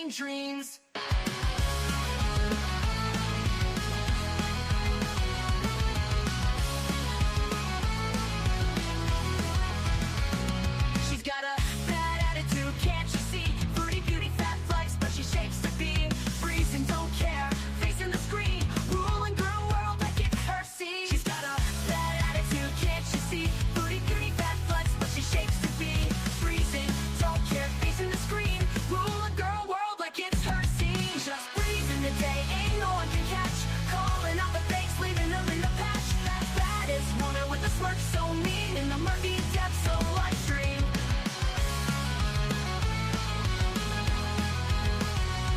insane dreams. She's got a bad attitude, can't you see? Foodie Beauty, fat flex, but she shakes the beam. Freezing, don't care, facing the screen. Ruling girl world like it's her scene. She's got a bad attitude, can't you see? Foodie Beauty, fat flex, but she shakes the beam. Freezing, don't care, facing the screen. Ruling girl world like it's her scene. Just breezing the day, ain't no one can catch. Calling out the fakes, leaving them in the patch. That baddest woman with a smirk so mean. In the murky depths of life stream.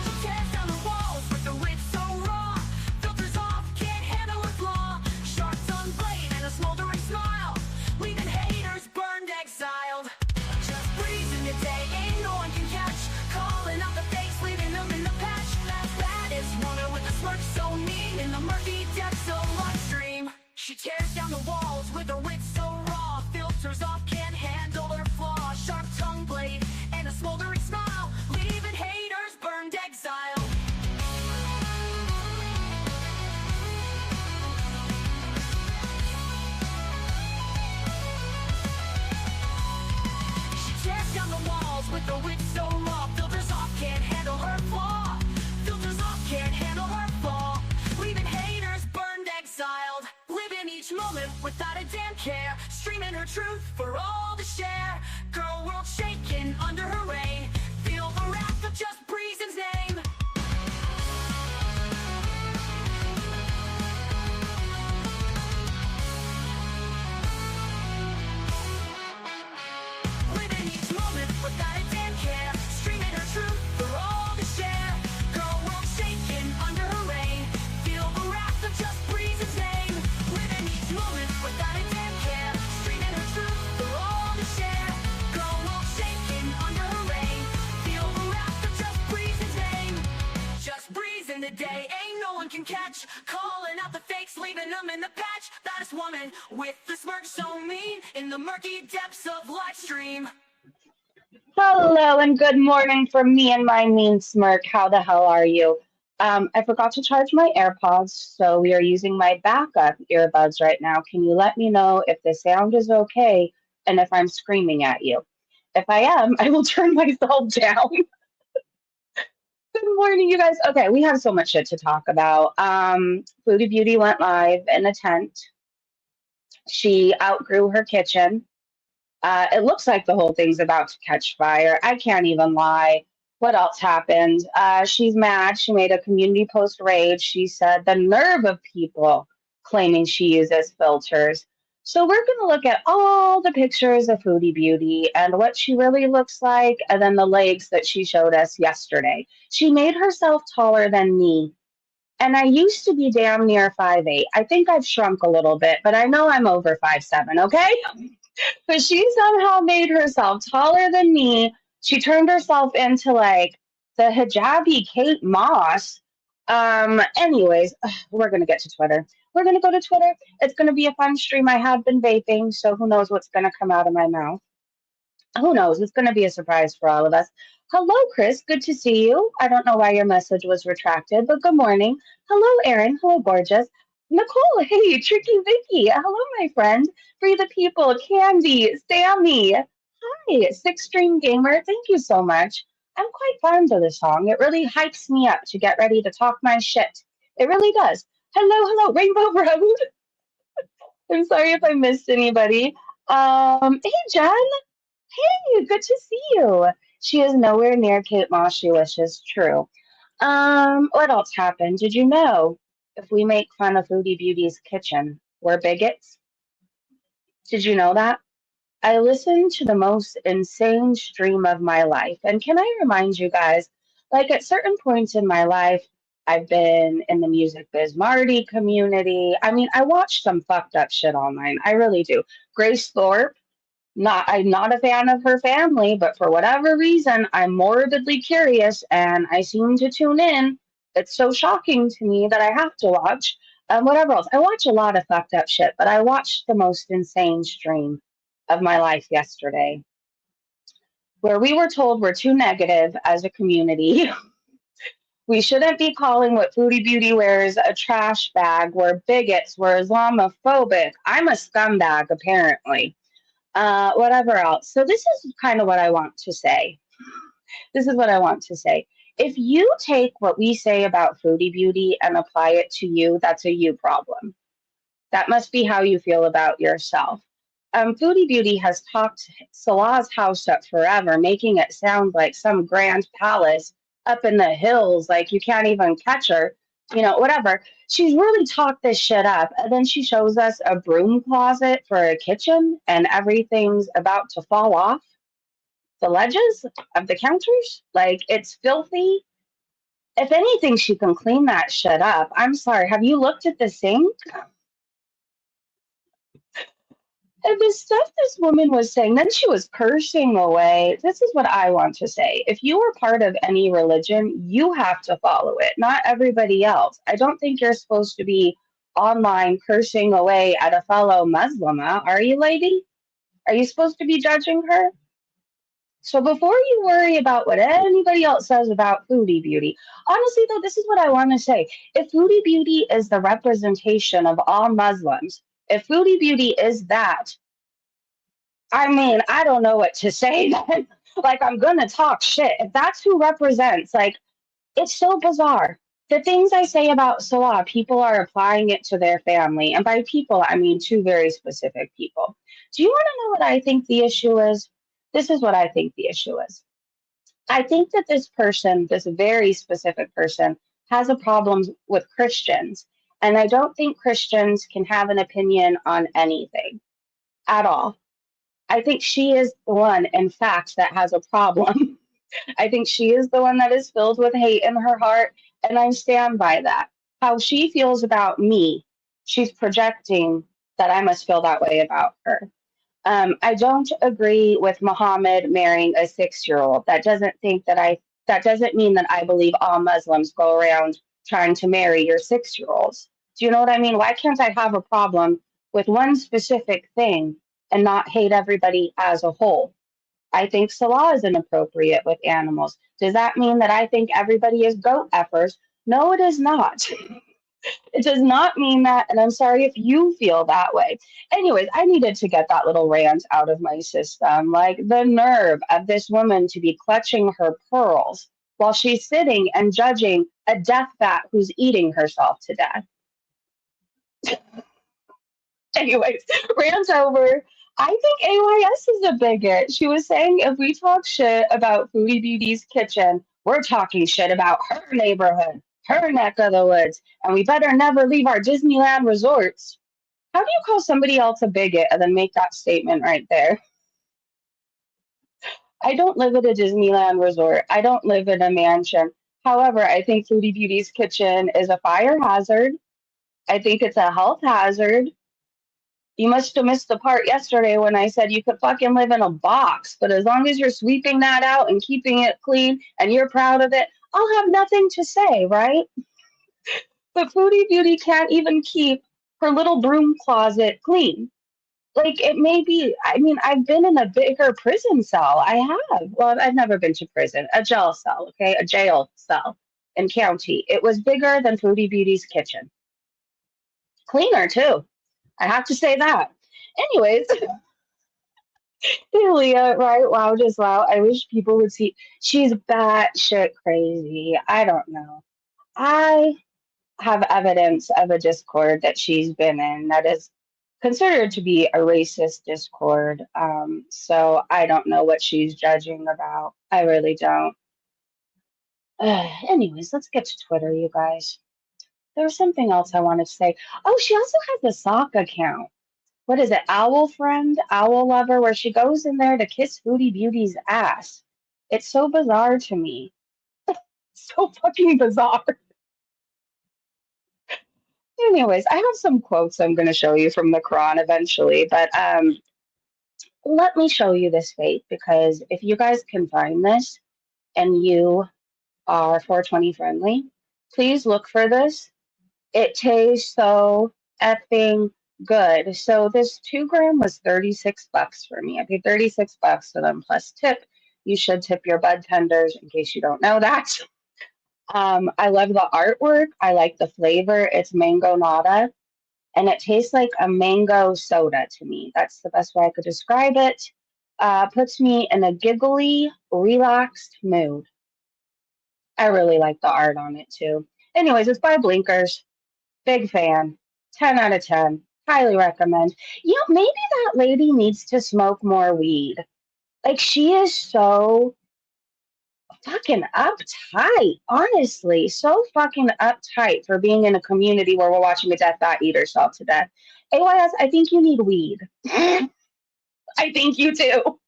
She tears down the walls with the wit so raw. Filters off, can't handle her flaw. Sharp tongue blade and a smoldering smile. Leaving haters burned, exiled. Just breezing the day, ain't no one can catch. Calling out the fakes, leaving them in the patch. That baddest woman with a smirk so mean. In the murky depths of life stream. She tears down the walls with her wit so raw. Filters off, can't handle her flaw. Sharp tongue blade and a smoldering smile. Leaving haters burned, exile. She tears down the walls with her wit so raw. Filters off, can't handle her flaw. Filters off, can't handle her fall. Leaving haters burned, exiled. Living each moment without a damn care. Streaming her truth for all to share. Girl world shaking under her reign. Feel the wrath of just Breezen's name. Living each moment without a damn care. Streaming her truth for all to share. Girl world shaking under her reign. Feel the wrath of just Breezen's name. Living each moment without a damn care. Streaming her truth for all to share. Girl world shaking under her reign. Feel the wrath of just Breezen's name. Just breezing the day, ain't no one can catch. Calling out the fakes, leaving them in the patch. That woman with the smirk so mean. In the murky depths of live stream. Hello and good morning from me and my mean smirk. How the hell are you? I forgot to charge my AirPods, so we are using my backup earbuds right now. Can you let me know if the sound is okay and if I'm screaming at you? If I am, I will turn myself down. Good morning, you guys. Okay, we have so much shit to talk about. Foodie Beauty went live in a tent. She outgrew her kitchen. It looks like the whole thing's about to catch fire. I can't even lie. What else happened? She's mad. She made a community post rage. She said the nerve of people claiming she uses filters. So we're going to look at all the pictures of Foodie Beauty and what she really looks like, and then the legs that she showed us yesterday. She made herself taller than me. And I used to be damn near 5'8". I think I've shrunk a little bit, but I know I'm over 5'7", okay? But she somehow made herself taller than me. She turned herself into like the Hijabi Kate Moss. Anyways, we're going to get to Twitter. We're going to go to Twitter. It's going to be a fun stream. I have been vaping, so who knows what's going to come out of my mouth. Who knows? It's going to be a surprise for all of us. Hello, Chris. Good to see you. I don't know why your message was retracted, but good morning. Hello, Erin. Hello, gorgeous. Nicole, hey, Tricky Vicky. Hello, my friend. Free the People, Candy, Sammy. Hi, Six Stream Gamer. Thank you so much. I'm quite fond of this song. It really hypes me up to get ready to talk my shit. It really does. Hello, Rainbow Road. I'm sorry if I missed anybody. Hey, Jen. Hey, good to see you. She is nowhere near Kate Moss, she wishes. True. What else happened? Did you know if we make fun of Foodie Beauty's kitchen, we're bigots? Did you know that? I listened to the most insane stream of my life. And can I remind you guys, like at certain points in my life, I've been in the music biz Marty community. I mean, I watch some fucked up shit online. I really do. Grace Thorpe. I'm not a fan of her family, but for whatever reason, I'm morbidly curious and I seem to tune in. It's so shocking to me that I have to watch. Whatever else. I watch a lot of fucked up shit, but I watched the most insane stream of my life yesterday, where we were told we're too negative as a community. We shouldn't be calling what Foodie Beauty wears a trash bag. We're bigots. We're Islamophobic. I'm a scumbag, apparently. Whatever else. So this is kind of what I want to say. This is what I want to say. If you take what we say about Foodie Beauty and apply it to you, that's a you problem. That must be how you feel about yourself. Foodie Beauty has talked Salah's house up forever, making it sound like some grand palace up in the hills, like you can't even catch her, whatever. She's really talked this shit up. And then she shows us a broom closet for a kitchen, and everything's about to fall off the ledges of the counters. Like it's filthy. If anything, she can clean that shit up. I'm sorry. Have you looked at the sink? And the stuff this woman was saying, then she was cursing away. This is what I want to say. If you are part of any religion, you have to follow it, not everybody else. I don't think you're supposed to be online cursing away at a fellow Muslimah, are you, lady? Are you supposed to be judging her? So before you worry about what anybody else says about Foodie Beauty, honestly though, this is what I want to say. If Foodie Beauty is the representation of all Muslims, if Foodie Beauty is that, I mean, I don't know what to say then. Like, I'm gonna talk shit. If that's who represents, like, it's so bizarre. The things I say about Salah, people are applying it to their family. And by people, I mean two very specific people. Do you want to know what I think the issue is? This is what I think the issue is. I think that this person, this very specific person, has a problem with Christians. And I don't think Christians can have an opinion on anything at all. I think she is the one, in fact, that has a problem. I think she is the one that is filled with hate in her heart, and I stand by that. How she feels about me, she's projecting that I must feel that way about her. I don't agree with Muhammad marrying a 6-year-old. That doesn't mean that I believe all Muslims go around trying to marry your 6-year-olds. Do you know what I mean? Why can't I have a problem with one specific thing and not hate everybody as a whole? I think Salah is inappropriate with animals. Does that mean that I think everybody is goat effers? No, it is not. It does not mean that, and I'm sorry if you feel that way. Anyways, I needed to get that little rant out of my system. Like the nerve of this woman to be clutching her pearls while she's sitting and judging a death bat who's eating herself to death. Anyways, rant over. I think AYS is a bigot. She was saying if we talk shit about Foodie Beauty's kitchen, we're talking shit about her neighborhood, her neck of the woods, and we better never leave our Disneyland resorts. How do you call somebody else a bigot and then make that statement right there? I don't live at a Disneyland resort. I don't live in a mansion. However, I think Foodie Beauty's kitchen is a fire hazard. I think it's a health hazard. You must have missed the part yesterday when I said you could fucking live in a box, but as long as you're sweeping that out and keeping it clean and you're proud of it, I'll have nothing to say, right? But Foodie Beauty can't even keep her little broom closet clean. Like it may be, I mean, I've been in a bigger prison cell. I have. Well, I've never been to prison, a jail cell, okay? A jail cell in county. It was bigger than Foodie Beauty's kitchen. Cleaner, too. I have to say that. Anyways, Leah, right? Wow, just wow. I wish people would see. She's batshit crazy. I don't know. I have evidence of a Discord that she's been in that is considered to be a racist Discord. So I don't know what she's judging about. I really don't. Anyways, let's get to Twitter, you guys. There was something else I wanted to say. Oh, she also has a sock account. What is it? Owl Friend, Owl Lover, where she goes in there to kiss Foodie Beauty's ass. It's so bizarre to me. So fucking bizarre. Anyways, I have some quotes I'm going to show you from the Quran eventually, but let me show you this faith because if you guys can find this and you are 420 friendly, please look for this. It tastes so effing good. So this 2 gram was $36 for me. I paid $36 for them plus tip. You should tip your bud tenders in case you don't know that. I love the artwork. I like the flavor. It's mango nata, and it tastes like a mango soda to me. That's the best way I could describe it. Puts me in a giggly, relaxed mood. I really like the art on it too. Anyways, it's by Blinkers. Big fan. 10 out of 10. Highly recommend. You know, maybe that lady needs to smoke more weed. Like, she is so fucking uptight, honestly. So fucking uptight for being in a community where we're watching a death bat eat herself to death. AYS, I think you need weed. I think you do.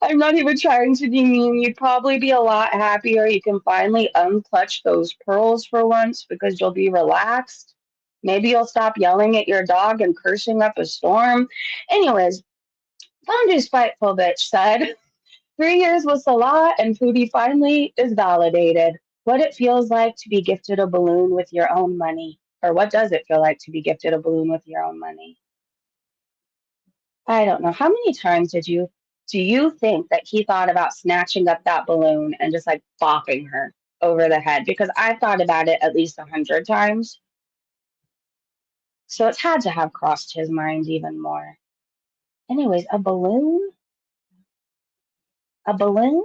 I'm not even trying to be mean. You'd probably be a lot happier. You can finally unclutch those pearls for once because you'll be relaxed. Maybe you'll stop yelling at your dog and cursing up a storm. Anyways, Fondue's spiteful bitch said, 3 years was a lot, and Foodie finally is validated. What it feels like to be gifted a balloon with your own money. Or what does it feel like to be gifted a balloon with your own money? I don't know. How many times do you think that he thought about snatching up that balloon and just like bopping her over the head? Because I've thought about it at least 100 times. So it's had to have crossed his mind even more. Anyways, a balloon? A balloon?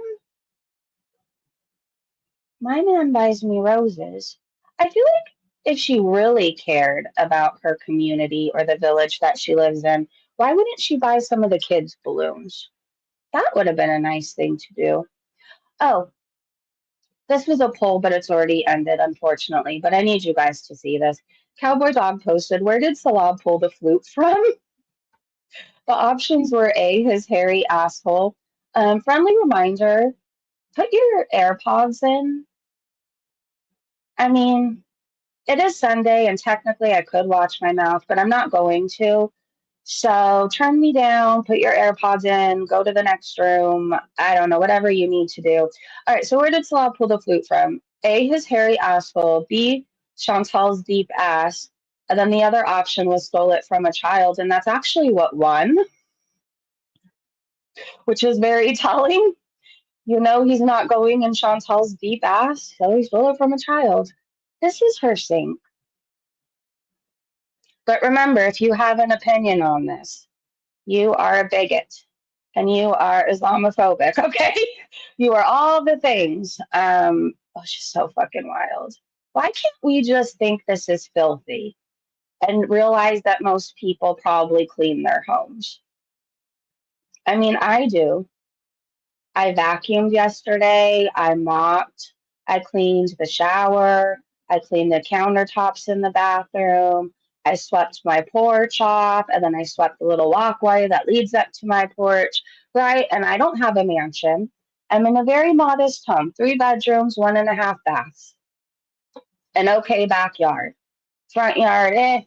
My man buys me roses. I feel like if she really cared about her community or the village that she lives in, why wouldn't she buy some of the kids' balloons? That would have been a nice thing to do. Oh, this was a poll, but it's already ended, unfortunately. But I need you guys to see this. Cowboy Dog posted, where did Salah pull the flute from? The options were A, his hairy asshole. Friendly reminder, put your AirPods in. I mean, it is Sunday, and technically I could watch my mouth, but I'm not going to. So turn me down, put your AirPods in, go to the next room. I don't know, whatever you need to do. All right, so where did Salah pull the flute from? A, his hairy asshole. B, Chantal's deep ass. And then the other option was stole it from a child, and that's actually what won, which is very telling. You know he's not going in Chantal's deep ass, so he stole it from a child. This is her sink. But remember, if you have an opinion on this, you are a bigot and you are Islamophobic, okay? You are all the things. It's just so fucking wild. Why can't we just think this is filthy and realize that most people probably clean their homes? I mean, I do. I vacuumed yesterday. I mopped. I cleaned the shower. I cleaned the countertops in the bathroom. I swept my porch off, and then I swept the little walkway that leads up to my porch, right? And I don't have a mansion. I'm in a very modest home, 3 bedrooms, 1.5 baths, an okay backyard. Front yard,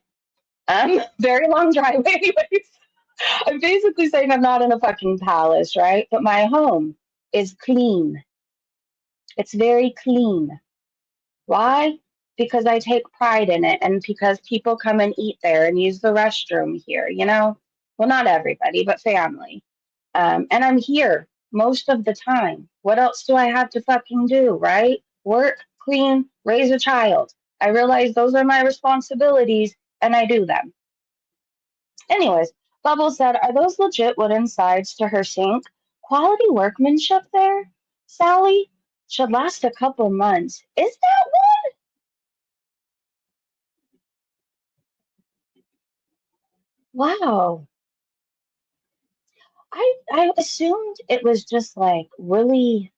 very long driveway, anyways. I'm basically saying I'm not in a fucking palace, right? But my home is clean. It's very clean. Why? Because I take pride in it and because people come and eat there and use the restroom here, you know? Well, not everybody, but family. And I'm here most of the time. What else do I have to fucking do, right? Work, clean, raise a child. I realize those are my responsibilities and I do them. Anyways, Bubble said, are those legit wooden sides to her sink? Quality workmanship there? Sally? Should last a couple months. Is that wow? I assumed it was just like really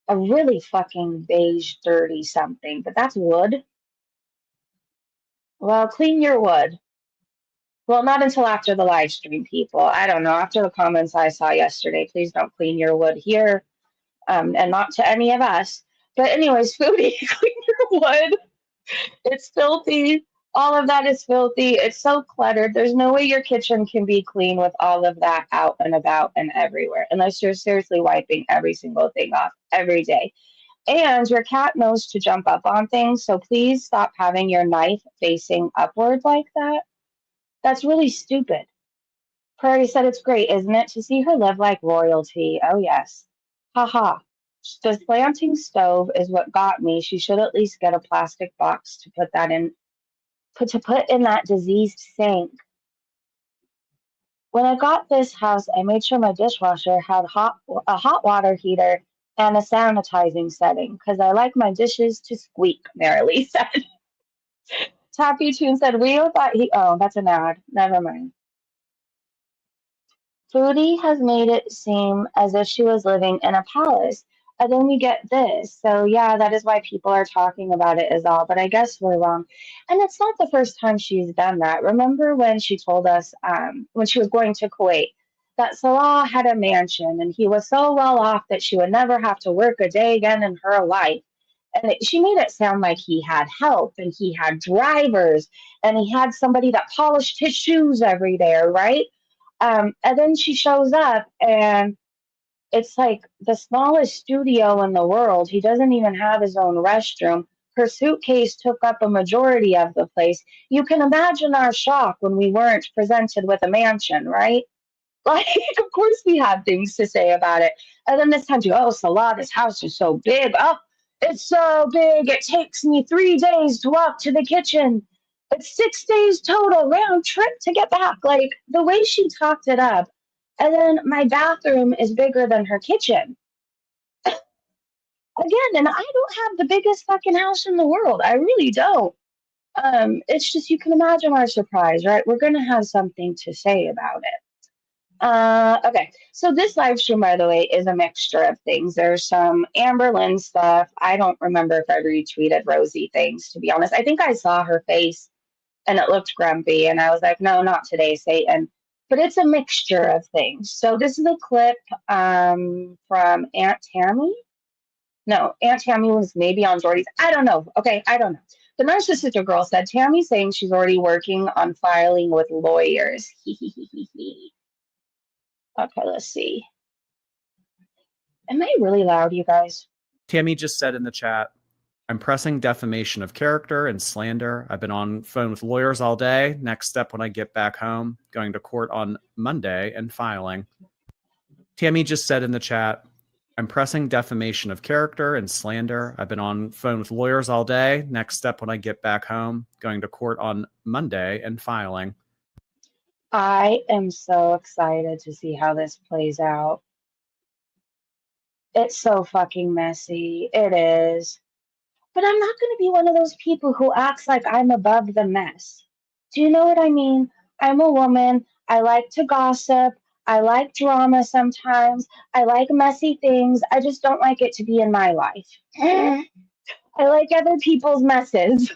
a really fucking beige, dirty something, but that's wood. Well, clean your wood. Well, not until after the live stream, people. I don't know. After the comments I saw yesterday, please don't clean your wood here, and not to any of us. But anyways, Foodie, clean your wood. It's filthy. All of that is filthy. It's so cluttered. There's no way your kitchen can be clean with all of that out and about and everywhere, unless you're seriously wiping every single thing off every day. And your cat knows to jump up on things, so please stop having your knife facing upward like that. That's really stupid. Prairie said it's great, isn't it, to see her live like royalty? Oh, yes. Haha. The slanting stove is what got me. She should at least get a plastic box to put in that diseased sink. When I got this house, I made sure my dishwasher had a hot water heater and a sanitizing setting because I like my dishes to squeak, Marilee said. Tappy Tune said, Rio thought he. Oh, that's an ad. Never mind. Foodie has made it seem as if she was living in a palace. And then we get this. So, yeah, that is why people are talking about it, is all. But I guess we're wrong. And it's not the first time she's done that. Remember when she told us, when she was going to Kuwait, that Salah had a mansion and he was so well off that she would never have to work a day again in her life. And she made it sound like he had help and he had drivers and he had somebody that polished his shoes every day, right? And then she shows up and it's like the smallest studio in the world. He doesn't even have his own restroom. Her suitcase took up a majority of the place. You can imagine our shock when we weren't presented with a mansion, right? Like, of course we have things to say about it. And then this time too, oh, Salah, this house is so big. Oh, it's so big. It takes me 3 days to walk to the kitchen. It's 6 days total round trip to get back. Like the way she talked it up. And then my bathroom is bigger than her kitchen. Again, and I don't have the biggest fucking house in the world. I really don't. It's just you can imagine our surprise, right? We're gonna have something to say about it. Okay, so this live stream, by the way, is a mixture of things. There's some Amberlynn stuff. I don't remember if I retweeted Rosie things, to be honest. I think I saw her face and it looked grumpy, and I was like, no, not today, Satan. But it's a mixture of things. So this is a clip from Aunt Tammy. No, Aunt Tammy was maybe on Jordy's. I don't know. Okay, I don't know. The narcissistic girl said Tammy's saying she's already working on filing with lawyers. Okay, let's see. Am I really loud, you guys? Tammy just said in the chat, I'm pressing defamation of character and slander. I've been on phone with lawyers all day. Next step when I get back home, going to court on Monday and filing. Tammy just said in the chat, I'm pressing defamation of character and slander. I've been on phone with lawyers all day. Next step when I get back home, going to court on Monday and filing. I am so excited to see how this plays out. It's so fucking messy. It is. But I'm not going to be one of those people who acts like I'm above the mess. Do you know what I mean? I'm a woman. I like to gossip. I like drama sometimes. I like messy things. I just don't like it to be in my life. I like other people's messes.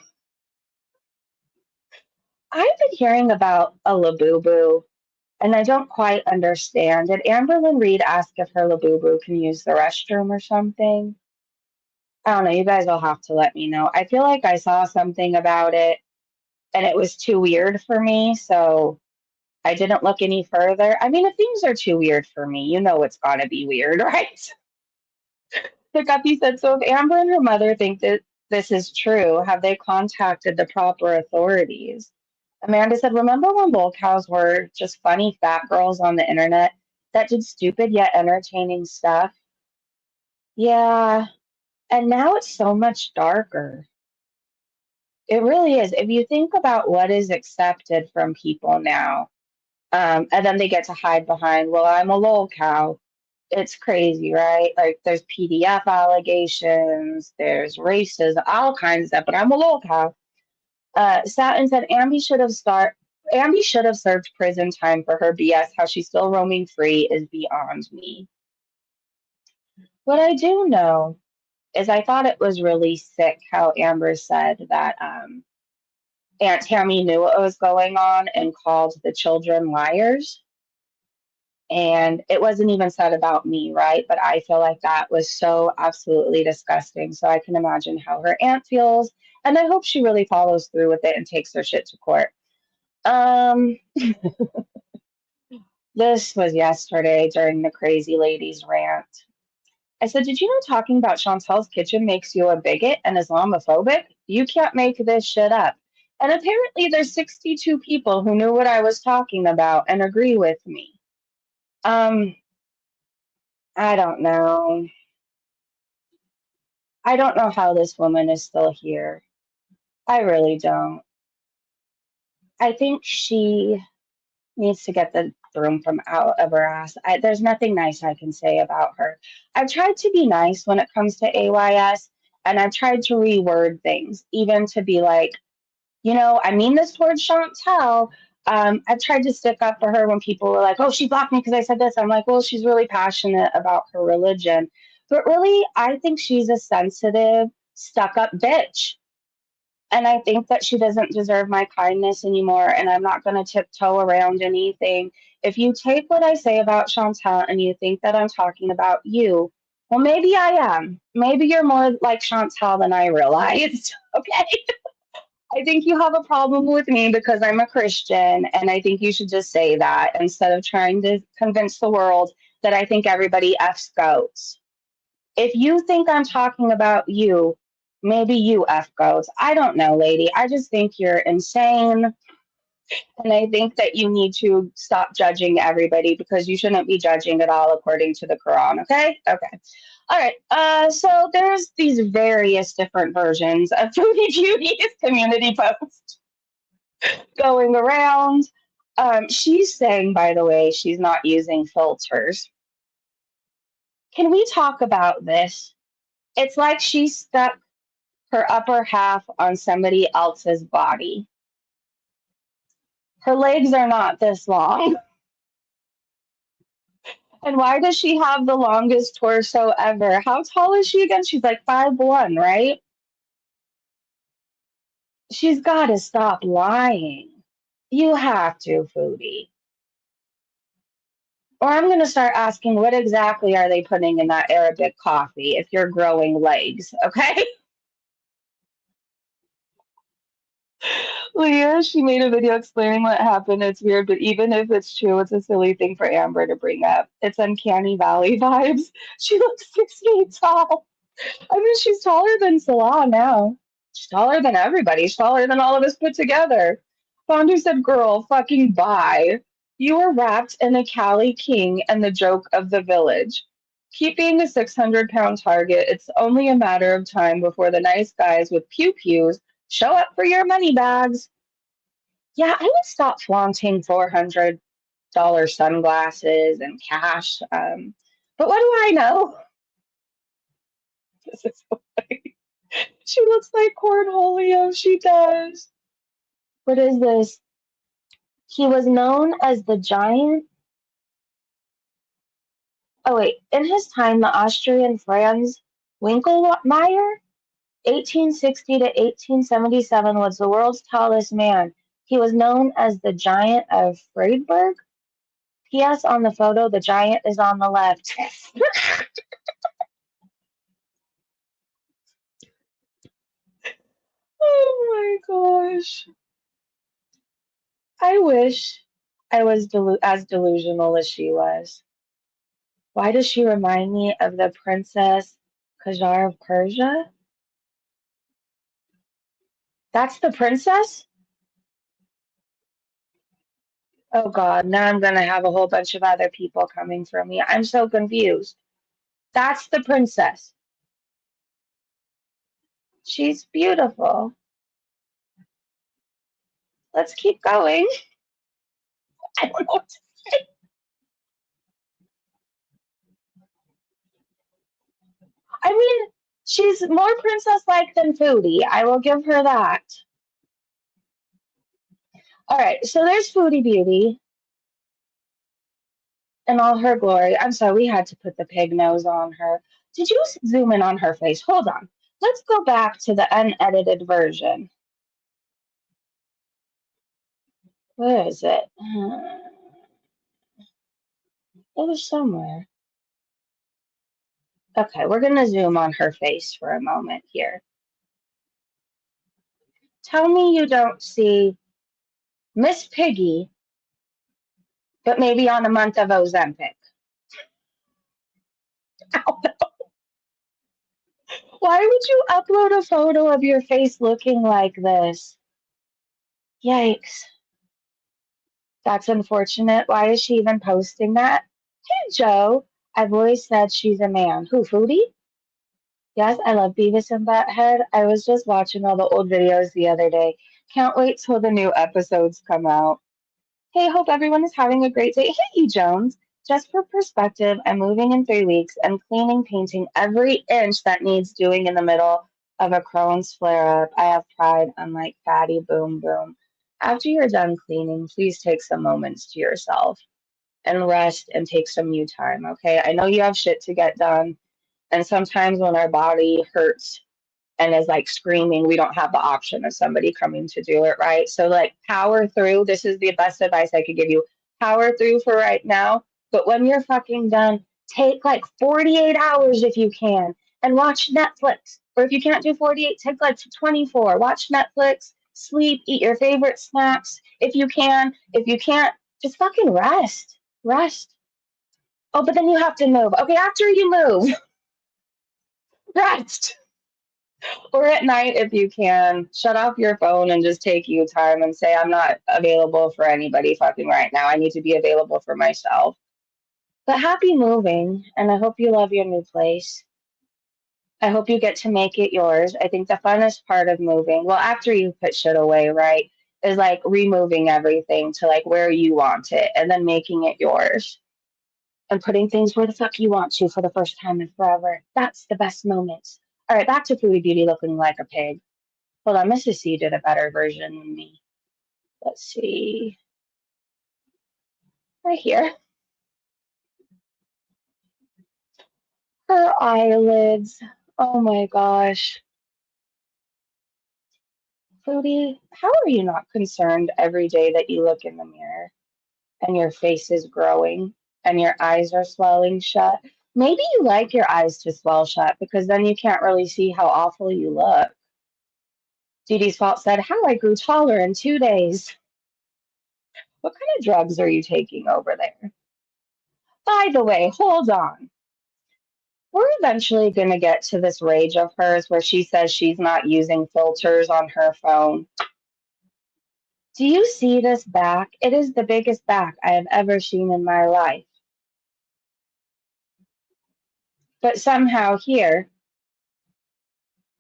I've been hearing about a labubu, and I don't quite understand. Did Amberlynn Reed ask if her labubu can use the restroom or something? I don't know. You guys will have to let me know. I feel like I saw something about it and it was too weird for me, so I didn't look any further. I mean, if things are too weird for me, you know it's gotta be weird, right? The guppy said, so if Amber and her mother think that this is true, have they contacted the proper authorities? Amanda said, remember when bull cows were just funny fat girls on the internet that did stupid yet entertaining stuff? Yeah, and now it's so much darker. It really is. If you think about what is accepted from people now, and then they get to hide behind, well, I'm a lol cow. It's crazy, right? Like there's PDF allegations, there's racism, all kinds of stuff, but I'm a lol cow. Satin said Ambi should have served prison time for her BS. How she's still roaming free is beyond me. What I do know is I thought it was really sick how Amber said that Aunt Tammy knew what was going on and called the children liars. And it wasn't even said about me, right? But I feel like that was so absolutely disgusting. So I can imagine how her aunt feels. And I hope she really follows through with it and takes her shit to court. This was yesterday during the crazy ladies rant. I said, did you know talking about Chantal's kitchen makes you a bigot and Islamophobic? You can't make this shit up. And apparently there's 62 people who knew what I was talking about and agree with me. I don't know. I don't know how this woman is still here. I really don't. I think she needs to get the broom from out of her ass. There's nothing nice I can say about her. I've tried to be nice when it comes to AYS, and I've tried to reword things, even to be like, I mean this towards Chantal. I've tried to stick up for her when people were like, oh, she blocked me because I said this. I'm like, well, she's really passionate about her religion. But really, I think she's a sensitive, stuck up bitch. And I think that she doesn't deserve my kindness anymore. And I'm not going to tiptoe around anything. If you take what I say about Chantal and you think that I'm talking about you, well, maybe I am. Maybe you're more like Chantal than I realized. Okay. I think you have a problem with me because I'm a Christian, and I think you should just say that instead of trying to convince the world that I think everybody F's goats. If you think I'm talking about you, maybe you F goats. I don't know, lady. I just think you're insane, and I think that you need to stop judging everybody because you shouldn't be judging at all according to the Quran, okay? Okay. All right. So there's these various different versions of Foodie Beauty's community posts going around. She's saying, by the way, she's not using filters. Can we talk about this? It's like she stuck her upper half on somebody else's body. Her legs are not this long. And why does she have the longest torso ever? How tall is she again? She's like 5'1", right? She's got to stop lying. You have to, Foodie. Or I'm going to start asking what exactly are they putting in that Arabic coffee if you're growing legs, okay? Leah, she made a video explaining what happened. It's weird, but even if it's true, it's a silly thing for Amber to bring up. It's uncanny valley vibes. She looks 6 feet tall. I mean, she's taller than Salah now. She's taller than everybody. She's taller than all of us put together. Fondu said, girl, fucking bye. You were wrapped in a Cali king and the joke of the village. Keep being a 600-pound target. It's only a matter of time before the nice guys with pew-pews show up for your money bags. Yeah, I would stop flaunting $400 sunglasses and cash. But what do I know? This is so funny. She looks like Cornholio. She does. What is this? He was known as the giant. Oh, wait. In his time, the Austrian Franz Winkelmeyer, 1860 to 1877, was the world's tallest man. He was known as the Giant of Freiburg. P.S. On the photo, the giant is on the left. Oh my gosh. I wish I was as delusional as she was. Why does she remind me of the Princess Qajar of Persia? That's the princess? Oh God, now I'm gonna have a whole bunch of other people coming for me. I'm so confused. That's the princess. She's beautiful. Let's keep going. I don't know what to say. I mean, she's more princess-like than Foodie. I will give her that. All right, so there's Foodie Beauty in all her glory. I'm sorry, we had to put the pig nose on her. Did you zoom in on her face? Hold on. Let's go back to the unedited version. Where is it? It was somewhere. Okay, we're going to zoom on her face for a moment here. Tell me you don't see Miss Piggy, but maybe on a month of Ozempic. Why would you upload a photo of your face looking like this? Yikes. That's unfortunate. Why is she even posting that? Hey, Joe. I've always said she's a man. Who, Foodie? Yes, I love Beavis and Butthead. I was just watching all the old videos the other day. Can't wait till the new episodes come out. Hey, hope everyone is having a great day. Hey, you Jones. Just for perspective, I'm moving in 3 weeks and cleaning, painting every inch that needs doing in the middle of a Crohn's flare up. I have pride, unlike Fatty Boom Boom. After you're done cleaning, please take some moments to yourself and rest and take some you time, okay? I know you have shit to get done, and sometimes when our body hurts and is like screaming, we don't have the option of somebody coming to do it, right? So, like, power through. This is the best advice I could give you. Power through for right now. But when you're fucking done, take like 48 hours if you can and watch Netflix. Or if you can't do 48, take like 24. Watch Netflix, sleep, eat your favorite snacks if you can. If you can't, just fucking rest. Rest. Oh, but then you have to move. Okay, after you move, rest. Or at night, if you can, shut off your phone and just take you time and say, I'm not available for anybody fucking right now. I need to be available for myself. But happy moving, and I hope you love your new place. I hope you get to make it yours. I think the funnest part of moving, well, after you put shit away, right, is like removing everything to like where you want it and then making it yours and putting things where the fuck you want to for the first time in forever. That's the best moments. All right, back to Foodie Beauty looking like a pig. Hold on, Mrs. C did a better version than me. Let's see. Right here. Her eyelids. Oh my gosh. Foodie, how are you not concerned every day that you look in the mirror and your face is growing and your eyes are swelling shut? Maybe you like your eyes to swell shut because then you can't really see how awful you look. Dee Dee's Fault said, How I grew taller in 2 days. What kind of drugs are you taking over there? By the way, hold on. We're eventually going to get to this rage of hers where she says she's not using filters on her phone. Do you see this back? It is the biggest back I have ever seen in my life. But somehow here,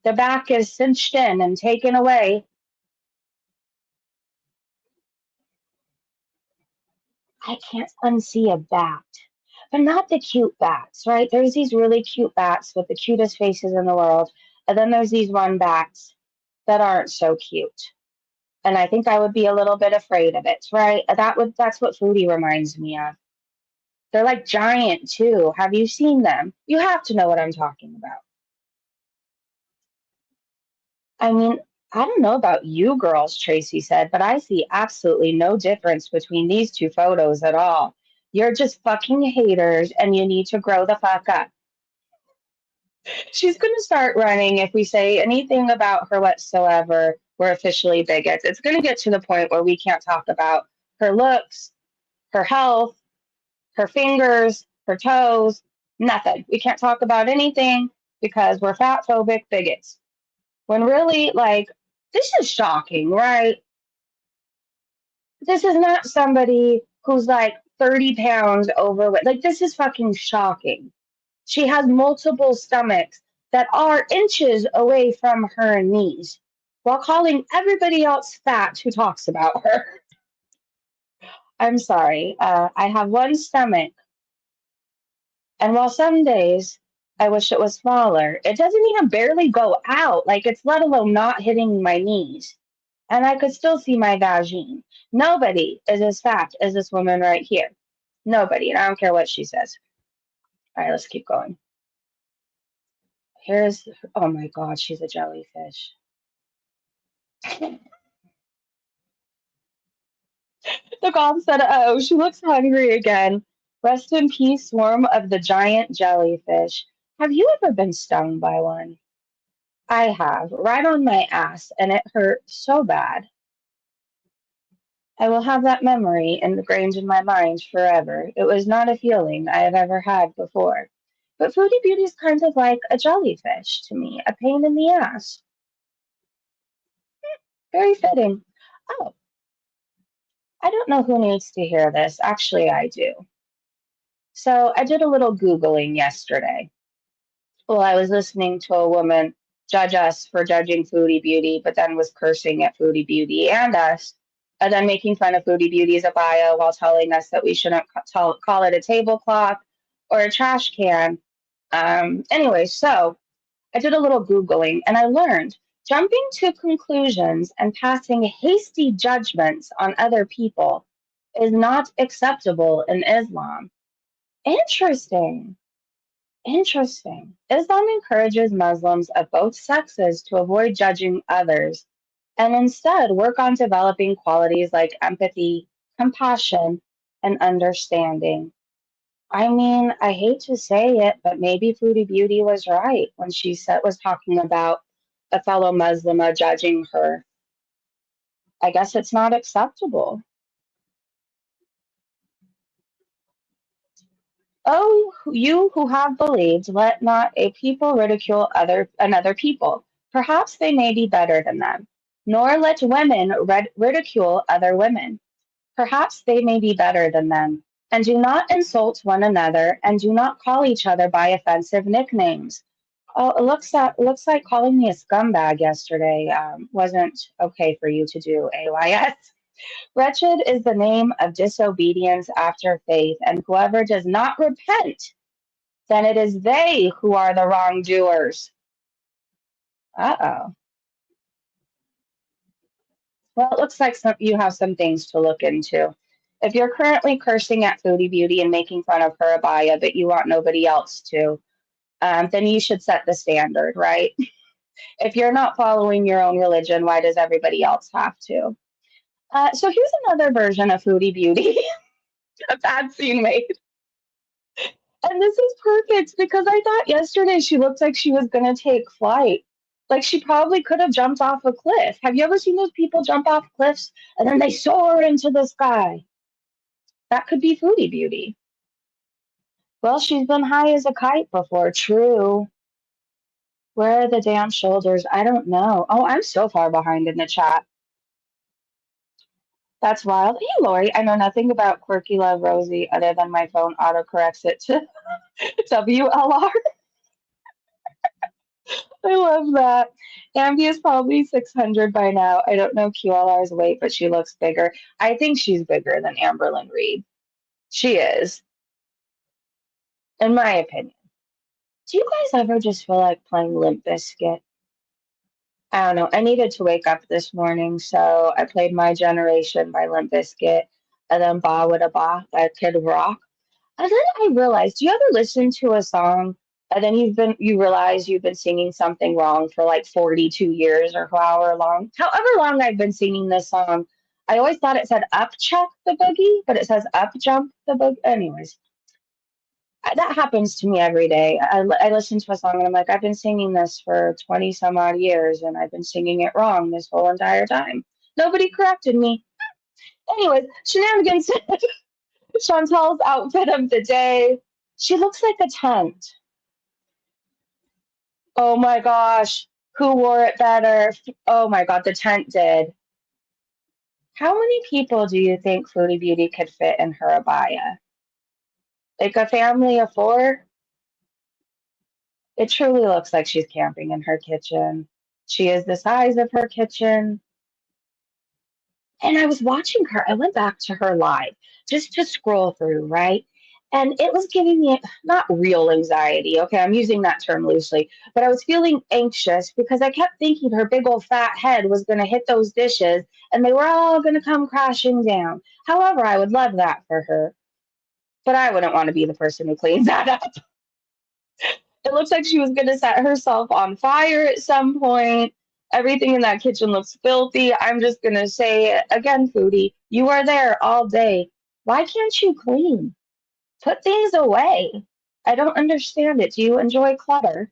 the back is cinched in and taken away. I can't unsee a bat. But not the cute bats, right? There's these really cute bats with the cutest faces in the world. And then there's these one bats that aren't so cute. And I think I would be a little bit afraid of it, right? That's what Foodie reminds me of. They're like giant too. Have you seen them? You have to know what I'm talking about. I mean, I don't know about you girls, Tracy said, but I see absolutely no difference between these two photos at all. You're just fucking haters and you need to grow the fuck up. She's going to start running if we say anything about her whatsoever. We're officially bigots. It's going to get to the point where we can't talk about her looks, her health, her fingers, her toes, nothing. We can't talk about anything because we're fat phobic bigots. When really, like, this is shocking, right? This is not somebody who's like 30 pounds overweight. Like, this is fucking shocking. She has multiple stomachs that are inches away from her knees while calling everybody else fat who talks about her. I'm sorry. I have one stomach. And while some days I wish it was smaller, it doesn't even barely go out. Like it's let alone not hitting my knees. And I could still see my vagine. Nobody is as fat as this woman right here. Nobody. And I don't care what she says. All right, let's keep going. Here's, oh my God, she's a jellyfish. The goth said, oh, she looks hungry again. Rest in peace, swarm of the giant jellyfish. Have you ever been stung by one? I have, right on my ass, and it hurt so bad. I will have that memory ingrained in my mind forever. It was not a feeling I have ever had before. But Foodie Beauty is kind of like a jellyfish to me, a pain in the ass. Very fitting. Oh, I don't know who needs to hear this. Actually, I do. So I did a little Googling yesterday. Well, I was listening to a woman judge us for judging Foodie Beauty, but then was cursing at Foodie Beauty and us, and then making fun of Foodie Beauty's abaya while telling us that we shouldn't call it a tablecloth or a trash can. Anyway, so I did a little Googling and I learned jumping to conclusions and passing hasty judgments on other people is not acceptable in Islam. Interesting. Interesting. Islam encourages Muslims of both sexes to avoid judging others and instead work on developing qualities like empathy, compassion, and understanding. I mean, I hate to say it, but maybe Foodie Beauty was right when she was talking about a fellow Muslimah judging her. I guess it's not acceptable. Oh, you who have believed, let not a people ridicule another people. Perhaps they may be better than them. Nor let women ridicule other women. Perhaps they may be better than them. And do not insult one another, and do not call each other by offensive nicknames. Oh, looks like calling me a scumbag yesterday wasn't okay for you to do, AYS. Wretched is the name of disobedience after faith, and whoever does not repent, then it is they who are the wrongdoers. Uh-oh. Well, it looks like you have some things to look into. If you're currently cursing at Foodie Beauty and making fun of her abaya, but you want nobody else to, then you should set the standard, right? If you're not following your own religion, why does everybody else have to? So here's another version of Foodie Beauty, a bad scene made. And this is perfect because I thought yesterday she looked like she was going to take flight. Like she probably could have jumped off a cliff. Have you ever seen those people jump off cliffs and then they soar into the sky? That could be Foodie Beauty. Well, she's been high as a kite before. True. Where are the damn shoulders? I don't know. Oh, I'm so far behind in the chat. That's wild. Hey, Lori, I know nothing about Quirky Love Rosie other than my phone autocorrects it to WLR. I love that. Ambi is probably 600 by now. I don't know QLR's weight, but she looks bigger. I think she's bigger than Amberlynn Reed. She is, in my opinion. Do you guys ever just feel like playing Limp Bizkit? I don't know. I needed to wake up this morning, so I played My Generation by Limp Bizkit and then Ba Wada Ba by Kid Rock. And then I realized, do you ever listen to a song and then you realize you've been singing something wrong for like 42 years or however long I've been singing this song. I always thought it said up chuck the boogie, but it says up jump the boogie. Anyways, that happens to me every day. I listen to a song and I'm like, I've been singing this for 20 some odd years and I've been singing it wrong this whole entire time. Nobody corrected me. Anyways, shenanigans. Chantal's outfit of the day. She looks like a tent. Oh my gosh. Who wore it better? Oh my god, the tent did. How many people do you think Foodie Beauty could fit in her abaya? Like a family of four? It truly looks like she's camping in her kitchen. She is the size of her kitchen. And I was watching her. I went back to her live just to scroll through, right? And it was giving me not real anxiety. Okay, I'm using that term loosely, but I was feeling anxious because I kept thinking her big old fat head was going to hit those dishes and they were all going to come crashing down. However, I would love that for her, but I wouldn't want to be the person who cleans that up. It looks like she was going to set herself on fire at some point. Everything in that kitchen looks filthy. I'm just going to say it again, Foodie. You are there all day. Why can't you clean? Put things away. I don't understand it. Do you enjoy clutter?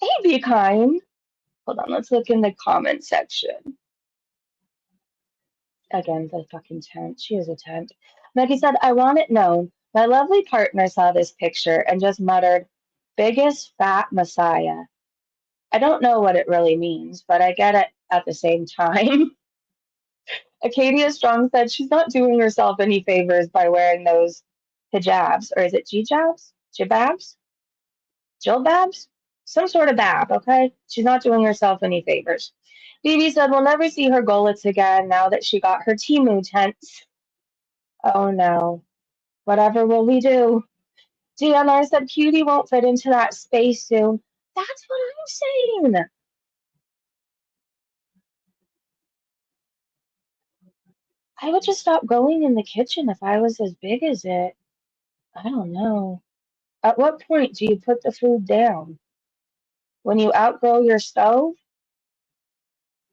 Hey, be kind. Hold on, let's look in the comment section. Again, the fucking tent. She is a tent. Maggie said, I want it known. My lovely partner saw this picture and just muttered, biggest fat messiah. I don't know what it really means, but I get it at the same time. Acadia Strong said she's not doing herself any favors by wearing those hijabs, or is it jijabs? Jibabs? Jill Babs? Some sort of Bab, okay? She's not doing herself any favors. BB said we'll never see her gullets again now that she got her Timu tents. Oh no. Whatever will we do? DNR said Cutie won't fit into that space soon. That's what I'm saying. I would just stop going in the kitchen if I was as big as it. I don't know. At what point do you put the food down? When you outgrow your stove?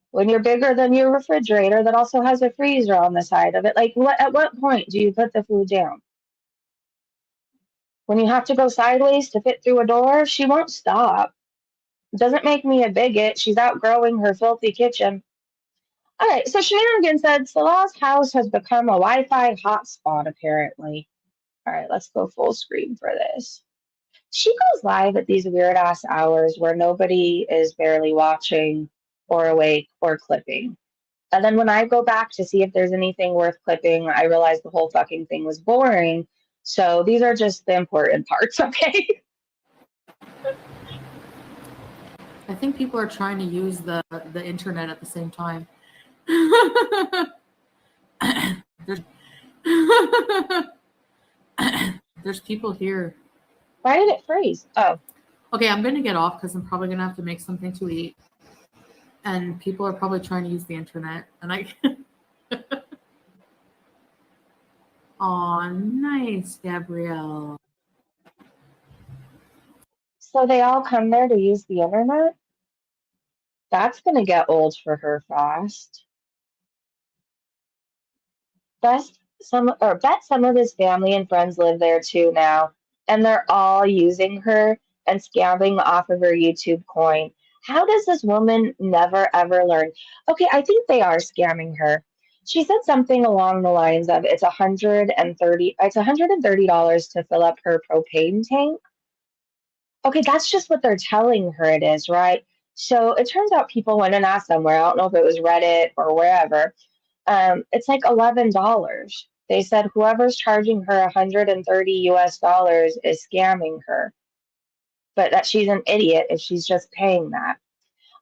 When you're bigger than your refrigerator that also has a freezer on the side of it? Like, what? At what point do you put the food down? When you have to go sideways to fit through a door? She won't stop. Doesn't make me a bigot. She's outgrowing her filthy kitchen. All right, so Shenanigans said Salah's house has become a Wi-Fi hotspot, apparently. All right, let's go full screen for this. She goes live at these weird ass hours where nobody is barely watching or awake or clipping. And then when I go back to see if there's anything worth clipping, I realize the whole fucking thing was boring. So these are just the important parts, okay? I think people are trying to use the internet at the same time. There's people here. Why did it freeze? Oh. Okay, I'm going to get off because I'm probably going to have to make something to eat. And people are probably trying to use the internet. And I... Aw, nice, Gabrielle. So they all come there to use the internet? That's going to get old for her fast. Bet some of his family and friends live there too now, and they're all using her and scamming off of her YouTube coin. How does this woman never ever learn? Okay, I think they are scamming her. She said something along the lines of it's $130 to fill up her propane tank. Okay, that's just what they're telling her it is, right? So it turns out people went and asked somewhere. I don't know if it was Reddit or wherever. It's like $11. They said whoever's charging her 130 US dollars is scamming her, but that she's an idiot if she's just paying that.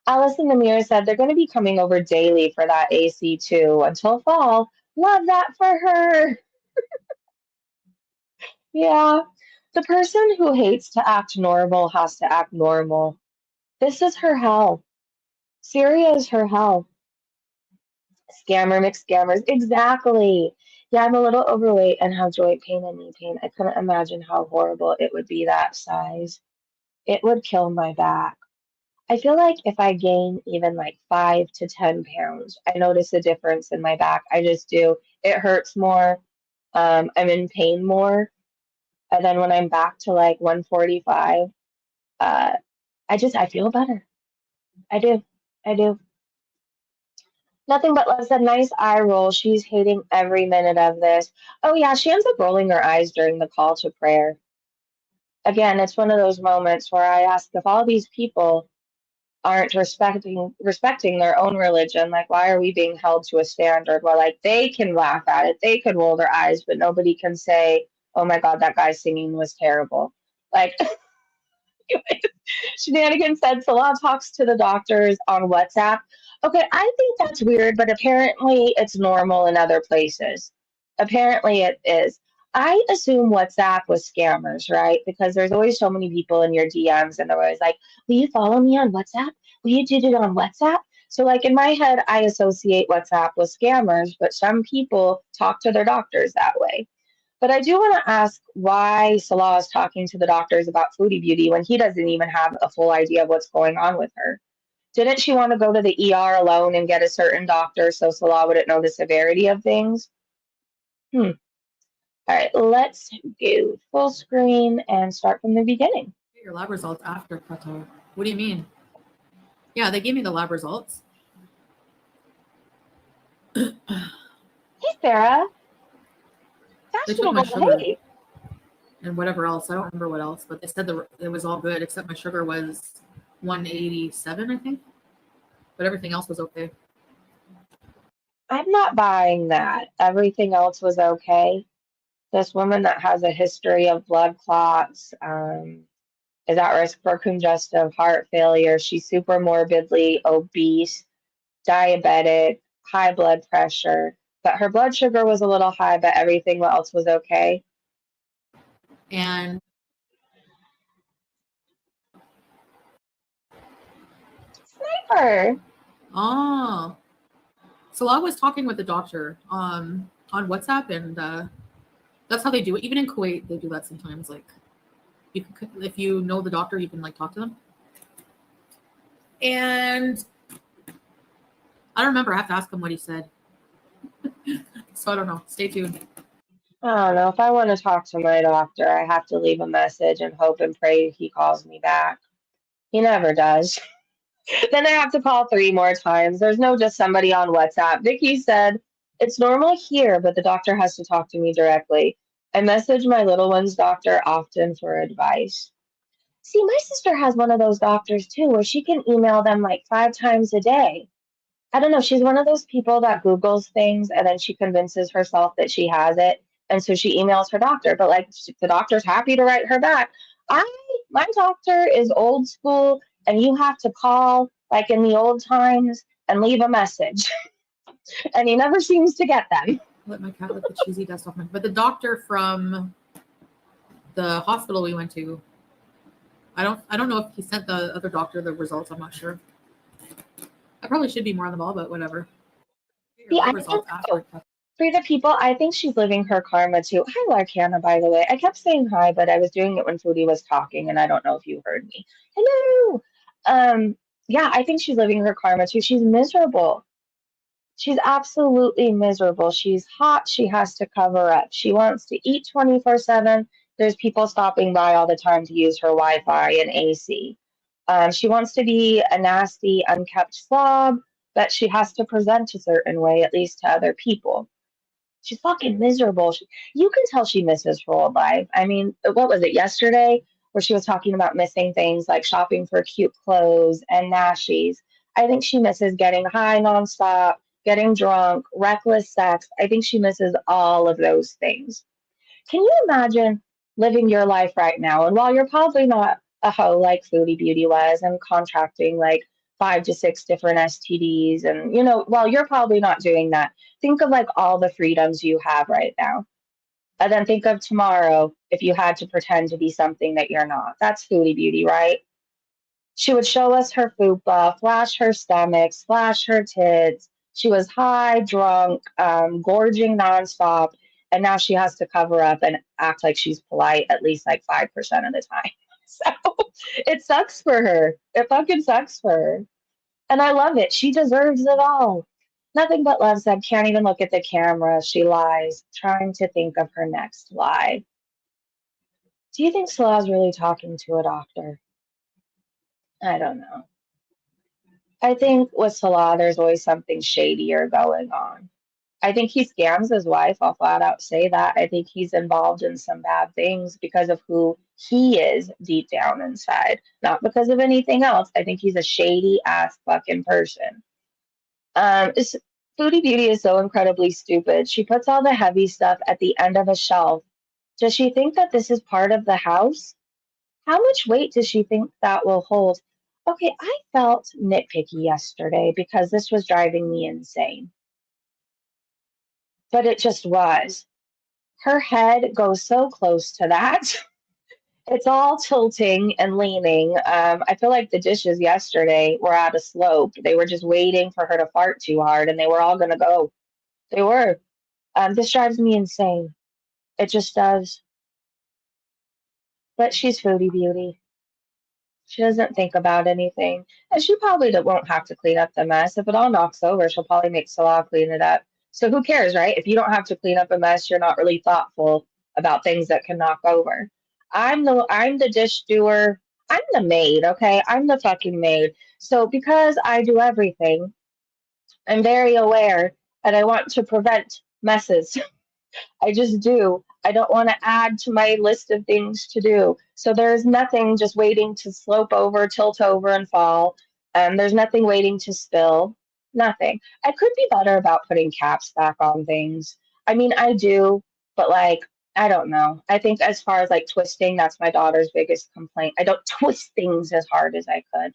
Alice in the Mirror said they're going to be coming over daily for that AC too until fall. Love that for her. Yeah, the person who hates to act normal has to act normal. This is her hell. Syria is her hell. Scammer mixed scammers. Exactly. Yeah, I'm a little overweight and have joint pain and knee pain. I couldn't imagine how horrible it would be that size. It would kill my back. I feel like if I gain even like 5 to 10 pounds, I notice a difference in my back. I just do. It hurts more. I'm in pain more. And then when I'm back to like 145, I feel better. I do. I do. Nothing but love said, nice eye roll. She's hating every minute of this. Oh, yeah, she ends up rolling her eyes during the call to prayer. Again, it's one of those moments where I ask if all these people aren't respecting their own religion, like, why are we being held to a standard where, like, they can laugh at it, they could roll their eyes, but nobody can say, oh my God, that guy singing was terrible. Like, Shenanigans said Salah talks to the doctors on WhatsApp. Okay, I think that's weird, but apparently it's normal in other places. Apparently it is. I assume WhatsApp was scammers, right? Because there's always so many people in your DMs and they're always like, will you follow me on WhatsApp? Will you do it on WhatsApp? So, like, in my head, I associate WhatsApp with scammers, but some people talk to their doctors that way. But I do want to ask why Salah is talking to the doctors about Foodie Beauty when he doesn't even have a full idea of what's going on with her. Didn't she want to go to the ER alone and get a certain doctor so Salah wouldn't know the severity of things? All right, let's do full screen and start from the beginning. Get your lab results after Clutter. What do you mean? Yeah, they gave me the lab results. Hey, Sarah. They That's took my sugar hey. and whatever else. I don't remember what else, but they said it was all good except my sugar was 187, I think. But everything else was okay. I'm not buying that. Everything else was okay. This woman that has a history of blood clots, is at risk for congestive heart failure. She's super morbidly obese, diabetic, high blood pressure, but her blood sugar was a little high, but everything else was okay. And Sniper. oh, so I was talking with the doctor on WhatsApp, and that's how they do it. Even in Kuwait, they do that sometimes. Like, you can, if you know the doctor, you can like talk to them. And I don't remember. I have to ask him what he said. So I don't know. Stay tuned. I don't know. If I want to talk to my doctor, I have to leave a message and hope and pray he calls me back. He never does. Then I have to call 3 more times. There's no just somebody on WhatsApp. Vicky said, it's normal here, but the doctor has to talk to me directly. I message my little one's doctor often for advice. See, my sister has one of those doctors too, where she can email them like 5 times a day. I don't know. She's one of those people that Googles things and then she convinces herself that she has it. And so she emails her doctor, but like the doctor's happy to write her back. My doctor is old school and you have to call like in the old times and leave a message. And he never seems to get them. Let my cat lick the cheesy dust off my. But the doctor from the hospital we went to, I don't know if he sent the other doctor the results. I'm not sure. I probably should be more on the ball, but whatever. See, I think, for the people, I think she's living her karma too. Hi, Larkana, by the way. I kept saying hi, but I was doing it when Foodie was talking, and I don't know if you heard me. Hello. Yeah, I think she's living her karma too. She's miserable. She's absolutely miserable. She's hot. She has to cover up. She wants to eat 24/7. There's people stopping by all the time to use her Wi-Fi and AC. She wants to be a nasty, unkept slob, but she has to present a certain way, at least to other people. She's fucking miserable. You can tell she misses her old life. I mean, what was it, yesterday, where she was talking about missing things like shopping for cute clothes and nashies. I think she misses getting high nonstop, getting drunk, reckless sex. I think she misses all of those things. Can you imagine living your life right now? And while you're probably not a hoe like Foodie Beauty was and contracting like 5 to 6 different STDs, and while you're probably not doing that, think of like all the freedoms you have right now. And then think of tomorrow if you had to pretend to be something that you're not. That's Foodie Beauty, right? She would show us her fupa, flash her stomach, flash her tits. She was high, drunk, gorging nonstop, and now she has to cover up and act like she's polite at least like 5% of the time. So it sucks for her. It fucking sucks for her. And I love it. She deserves it all. Nothing but love said, can't even look at the camera. She lies, trying to think of her next lie. Do you think Salah's really talking to a doctor? I don't know. I think with Salah, there's always something shadier going on. I think he scams his wife. I'll flat out say that. I think he's involved in some bad things because of who he is deep down inside, not because of anything else. I think he's a shady ass fucking person. Foodie Beauty is so incredibly stupid. She puts all the heavy stuff at the end of a shelf. Does she think that this is part of the house? How much weight does she think that will hold? Okay, I felt nitpicky yesterday because this was driving me insane. But it just was. Her head goes so close to that. It's all tilting and leaning. I feel like the dishes yesterday were at a slope. They were just waiting for her to fart too hard, and they were all going to go. They were. This drives me insane. It just does. But she's Foodie Beauty. She doesn't think about anything. And she probably won't have to clean up the mess. If it all knocks over, she'll probably make Salah clean it up. So who cares, right? If you don't have to clean up a mess, you're not really thoughtful about things that can knock over. I'm the dish doer. I'm the maid, okay? I'm the fucking maid. So because I do everything, I'm very aware and I want to prevent messes. I just do. I don't want to add to my list of things to do. So there's nothing just waiting to slope over, tilt over, and fall. There's nothing waiting to spill. Nothing. I could be better about putting caps back on things. I mean, I do, but like I don't know. I think as far as like twisting, that's my daughter's biggest complaint. I don't twist things as hard as I could.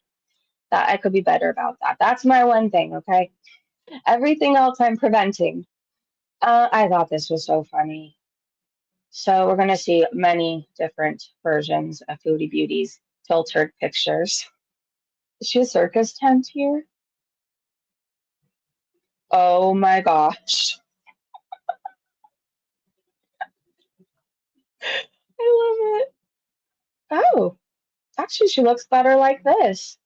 That I could be better about that. That's my one thing, okay? Everything else I'm preventing. I thought this was so funny. So we're gonna see many different versions of Foodie Beauty's filtered pictures. Is she a circus tent here? Oh my gosh. I love it. Oh, actually she looks better like this.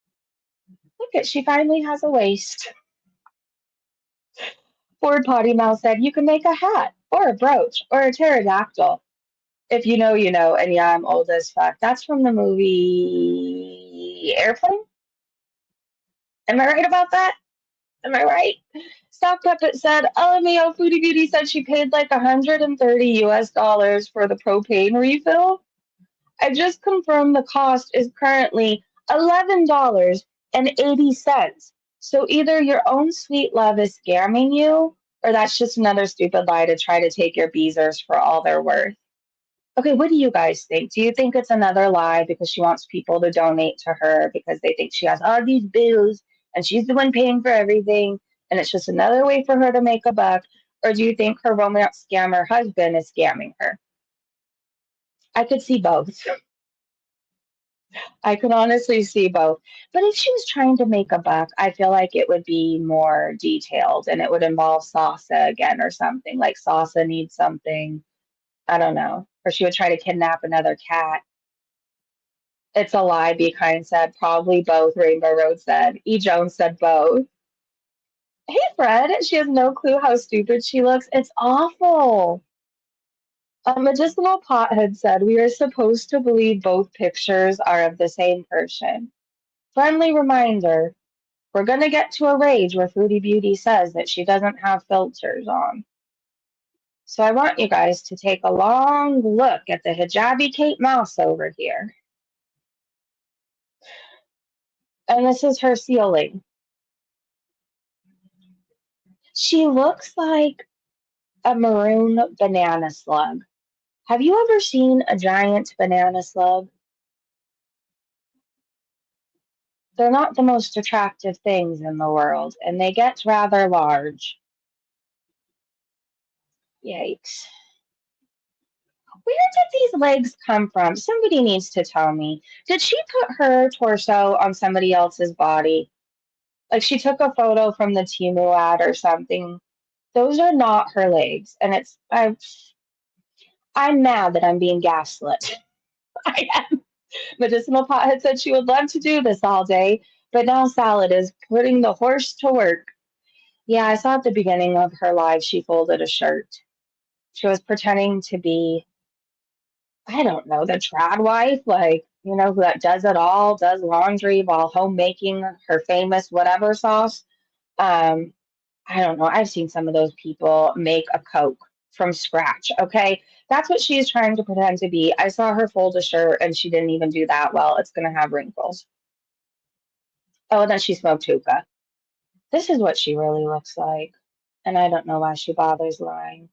Look at, she finally has a waist. Ford Potty Mouth said, you can make a hat or a brooch or a pterodactyl. If you know, you know. And yeah, I'm old as fuck. That's from the movie Airplane? Am I right about that? Am I right? Stock Puppet said, LMAO Foodie Beauty said she paid like 130 US dollars for the propane refill. I just confirmed the cost is currently $11.80. So either your own sweet love is scamming you, or that's just another stupid lie to try to take your beezers for all they're worth. Okay, what do you guys think? Do you think it's another lie because she wants people to donate to her because they think she has all these bills and she's the one paying for everything and it's just another way for her to make a buck? Or do you think her romance scammer husband is scamming her? I could see both. I could honestly see both. But if she was trying to make a buck, I feel like it would be more detailed and it would involve Sasa again or something. Like Sasa needs something. I don't know. Or she would try to kidnap another cat. It's a lie, Be Kind said. Probably both, Rainbow Road said. E. Jones said both. Hey, Fred. She has no clue how stupid she looks. It's awful. A medicinal pothead said, we are supposed to believe both pictures are of the same person. Friendly reminder, we're going to get to a rage where Foodie Beauty says that she doesn't have filters on. So I want you guys to take a long look at the Hijabi Kate Mouse over here. And this is her ceiling. She looks like a maroon banana slug. Have you ever seen a giant banana slug? They're not the most attractive things in the world, and they get rather large. Yikes. Where did these legs come from? Somebody needs to tell me. Did she put her torso on somebody else's body? Like she took a photo from the Temu ad or something. Those are not her legs, and I'm mad that I'm being gaslit. I am. Medicinal Pothead said she would love to do this all day, but now Salad is putting the horse to work. Yeah, I saw at the beginning of her live she folded a shirt. She was pretending to be, I don't know, the trad wife, like, you know, who that does it all, does laundry while home making her famous whatever sauce. Um, I don't know. I've seen some of those people make a Coke from scratch. Okay. That's what she's trying to pretend to be. I saw her fold a shirt and she didn't even do that well. It's going to have wrinkles. Oh, and then she smoked hookah. This is what she really looks like. And I don't know why she bothers lying.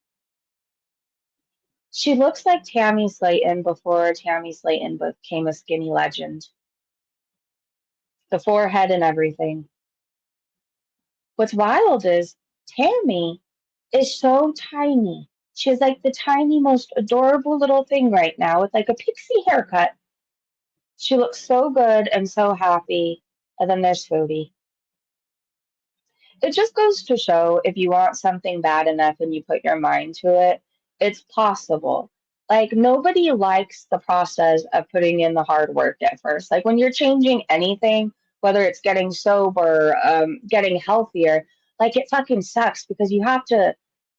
She looks like Tammy Slayton before Tammy Slayton became a skinny legend. The forehead and everything. What's wild is Tammy is so tiny. She has like the tiny, most adorable little thing right now with like a pixie haircut. She looks so good and so happy. And then there's Foodie. It just goes to show if you want something bad enough and you put your mind to it, it's possible. Like nobody likes the process of putting in the hard work at first. Like when you're changing anything, whether it's getting sober, getting healthier, like it fucking sucks because you have to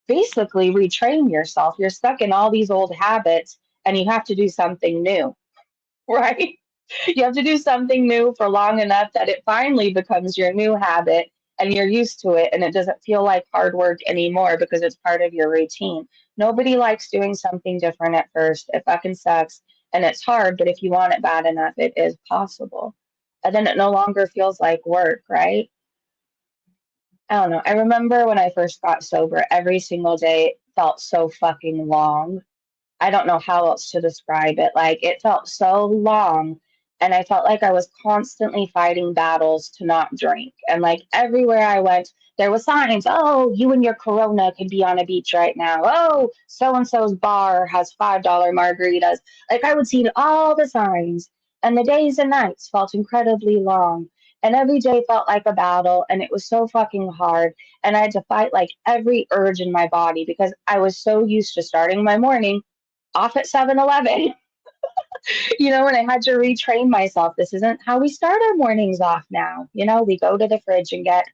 basically retrain yourself. You're stuck in all these old habits and you have to do something new, right? You have to do something new for long enough that it finally becomes your new habit and you're used to it and it doesn't feel like hard work anymore because it's part of your routine. Nobody likes doing something different at first. It fucking sucks and it's hard, but if you want it bad enough, it is possible. And then it no longer feels like work, right? I don't know. I remember when I first got sober, every single day felt so fucking long. I don't know how else to describe it. Like, it felt so long, and I felt like I was constantly fighting battles to not drink. And like everywhere I went, there was signs. Oh, you and your Corona could be on a beach right now. Oh, so and so's bar has $5 margaritas. Like, I would see all the signs, and the days and nights felt incredibly long. And every day felt like a battle, and it was so fucking hard. And I had to fight like every urge in my body because I was so used to starting my morning off at 7-Eleven. And I had to retrain myself. This isn't how we start our mornings off now. We go to the fridge and get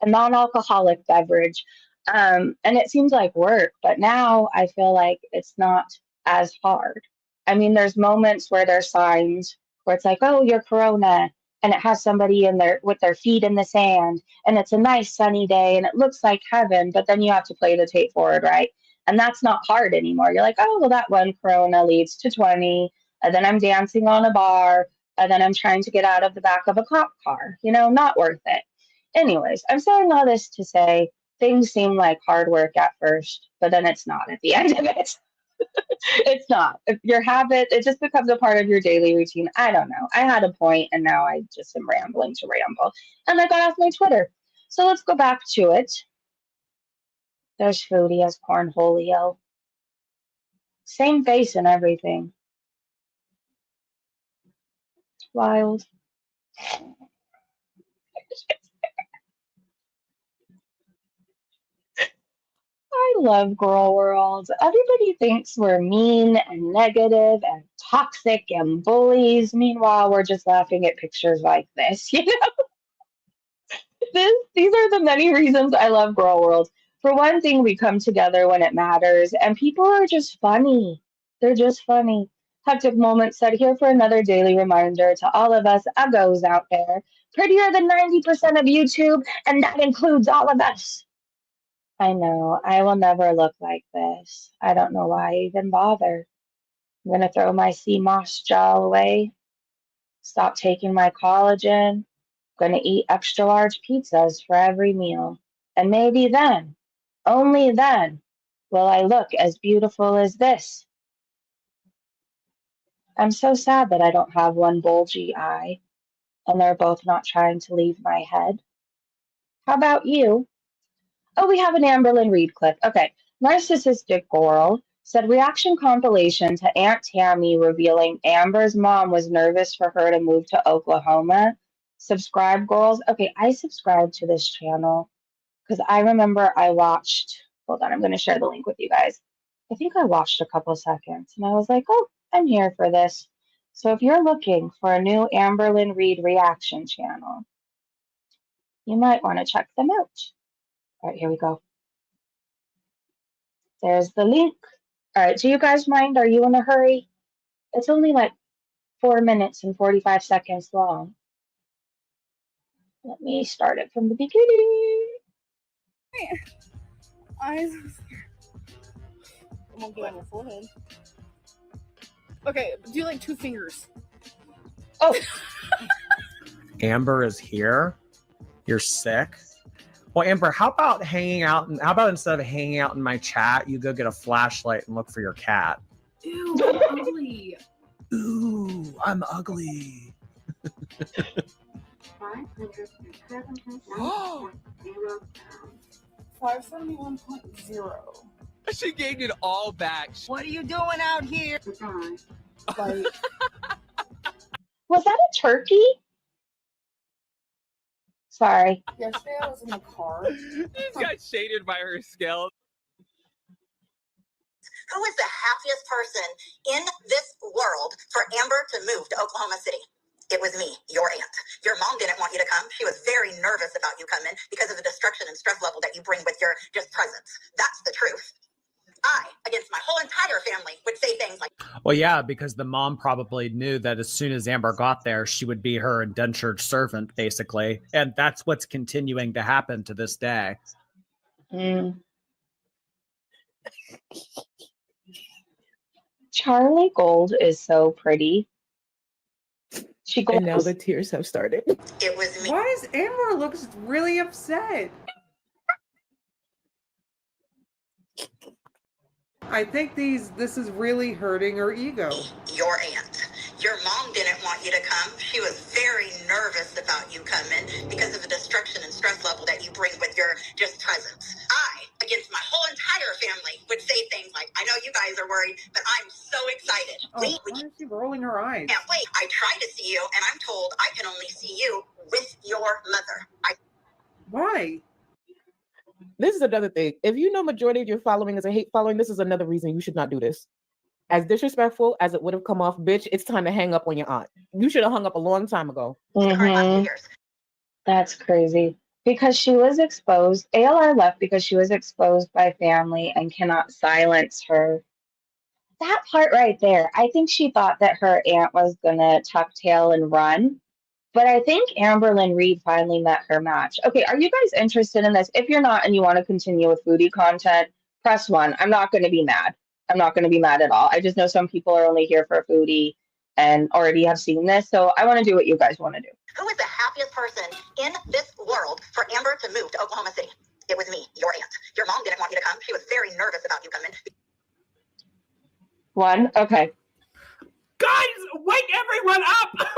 a non-alcoholic beverage. And it seems like work, but now I feel like it's not as hard. I mean, there's moments where there's signs where it's like, oh, your Corona, and it has somebody in there with their feet in the sand, and it's a nice sunny day, and it looks like heaven, but then you have to play the tape forward, right? And that's not hard anymore. You're like, oh, well, that one Corona leads to 20, and then I'm dancing on a bar, and then I'm trying to get out of the back of a cop car. Not worth it. Anyways, I'm saying all this to say things seem like hard work at first, but then it's not at the end of it. It's not. If your habit, it just becomes a part of your daily routine. I don't know. I had a point, and now I just am rambling to ramble. And I got off my Twitter. So let's go back to it. There's Foodie as Cornholio. Same face and everything. Wild. I love Girl World. Everybody thinks we're mean and negative and toxic and bullies. Meanwhile, we're just laughing at pictures like this. These are the many reasons I love Girl World. For one thing, we come together when it matters, and people are just funny. They're just funny. Hectic Moment said, here for another daily reminder to all of us uggos out there. Prettier than 90% of YouTube, and that includes all of us. I know, I will never look like this. I don't know why I even bother. I'm going to throw my sea moss gel away, stop taking my collagen, going to eat extra large pizzas for every meal. And maybe then, only then, will I look as beautiful as this. I'm so sad that I don't have one bulgy eye, and they're both not trying to leave my head. How about you? Oh, we have an Amberlynn Reed clip. Okay. Narcissistic Girl said reaction compilation to Aunt Tammy revealing Amber's mom was nervous for her to move to Oklahoma. Subscribe, girls. Okay, I subscribed to this channel because I remember I watched, hold on, I'm going to share the link with you guys. I think I watched a couple seconds and I was like, oh, I'm here for this. So if you're looking for a new Amberlynn Reed reaction channel, you might want to check them out. All right, here we go. There's the link. All right, do you guys mind? Are you in a hurry? It's only like 4 minutes and 45 seconds long. Let me start it from the beginning. I'm so scared. I'm gonna get on your forehead. Okay, do like 2 fingers. Oh, Amber is here. You're sick. Well, Amber, how about instead of hanging out in my chat, you go get a flashlight and look for your cat? Ew, I'm ugly. Ooh, I'm ugly. 571.0. She gave it all back. What are you doing out here? Like, was that a turkey? Sorry. yesterday I was in the car. She's got shaded by her scalp. Who is the happiest person in this world for Amber to move to Oklahoma City? It was me, your aunt. Your mom didn't want you to come. She was very nervous about you coming because of the destruction and stress level that you bring with your just presence. That's the truth. I, against my whole entire family, would say things like, Well, yeah, because the mom probably knew that as soon as Amber got there, she would be her indentured servant, basically. And that's what's continuing to happen to this day. Charlie Gold is so pretty. She goes, And now the tears have started. it was me. Why does Amber looks really upset? I think this is really hurting her ego. Your aunt. Your mom didn't want you to come. She was very nervous about you coming because of the destruction and stress level that you bring with your just presence. I, against my whole entire family, would say things like, I know you guys are worried, but I'm so excited. Oh, why is she rolling her eyes? Can't wait. I try to see you, and I'm told I can only see you with your mother. Why? This is another thing. If you know majority of your following is a hate following, this is another reason you should not do this. As disrespectful as it would have come off, bitch, it's time to hang up on your aunt. You should have hung up a long time ago. That's crazy. Because she was exposed. ALR left because she was exposed by family and cannot silence her. That part right there, I think she thought that her aunt was going to tuck tail and run. But I think Amberlynn Reed finally met her match. Okay, are you guys interested in this? If you're not and you want to continue with foodie content, press 1. I'm not going to be mad. I'm not going to be mad at all. I just know some people are only here for foodie and already have seen this. So I want to do what you guys want to do. Who is the happiest person in this world for Amber to move to Oklahoma City? It was me, your aunt. Your mom didn't want you to come. She was very nervous about you coming. 1, okay. Guys, wake everyone up!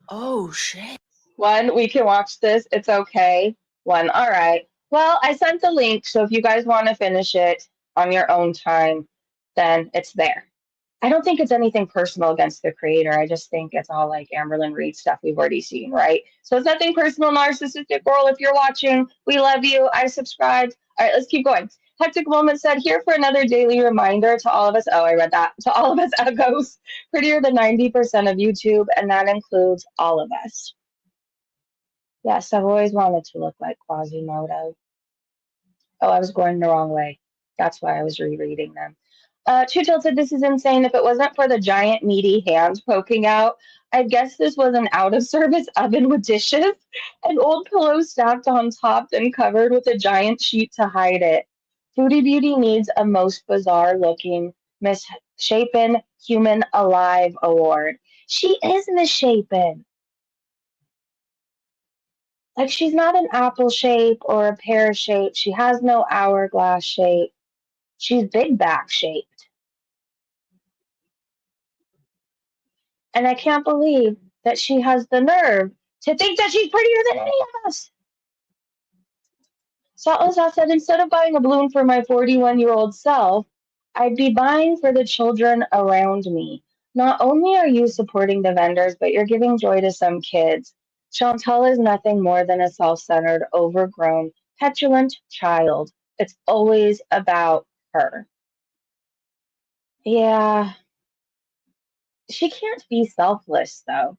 Oh, shit. 1, we can watch this. It's okay. 1, all right. Well, I sent the link, so if you guys want to finish it on your own time, then it's there. I don't think it's anything personal against the creator. I just think it's all like Amberlynn Reed stuff we've already seen, right? So it's nothing personal, narcissistic. Girl, if you're watching, we love you. I subscribed. All right, let's keep going. Hectic Moment said, here for another daily reminder to all of us. Oh, I read that. To all of us echoes, prettier than 90% of YouTube, and that includes all of us. Yes, I've always wanted to look like Quasimodo. Oh, I was going the wrong way. That's why I was rereading them. Chantal said, this is insane. If it wasn't for the giant meaty hands poking out, I guess this was an out-of-service oven with dishes, an old pillow stacked on top and covered with a giant sheet to hide it. Foodie Beauty needs a most bizarre-looking, misshapen, human alive award. She is misshapen. Like, she's not an apple shape or a pear shape. She has no hourglass shape. She's big back shaped. And I can't believe that she has the nerve to think that she's prettier than any of us. Salazar said, instead of buying a balloon for my 41-year-old self, I'd be buying for the children around me. Not only are you supporting the vendors, but you're giving joy to some kids. Chantal is nothing more than a self-centered, overgrown, petulant child. It's always about her. Yeah, she can't be selfless, though.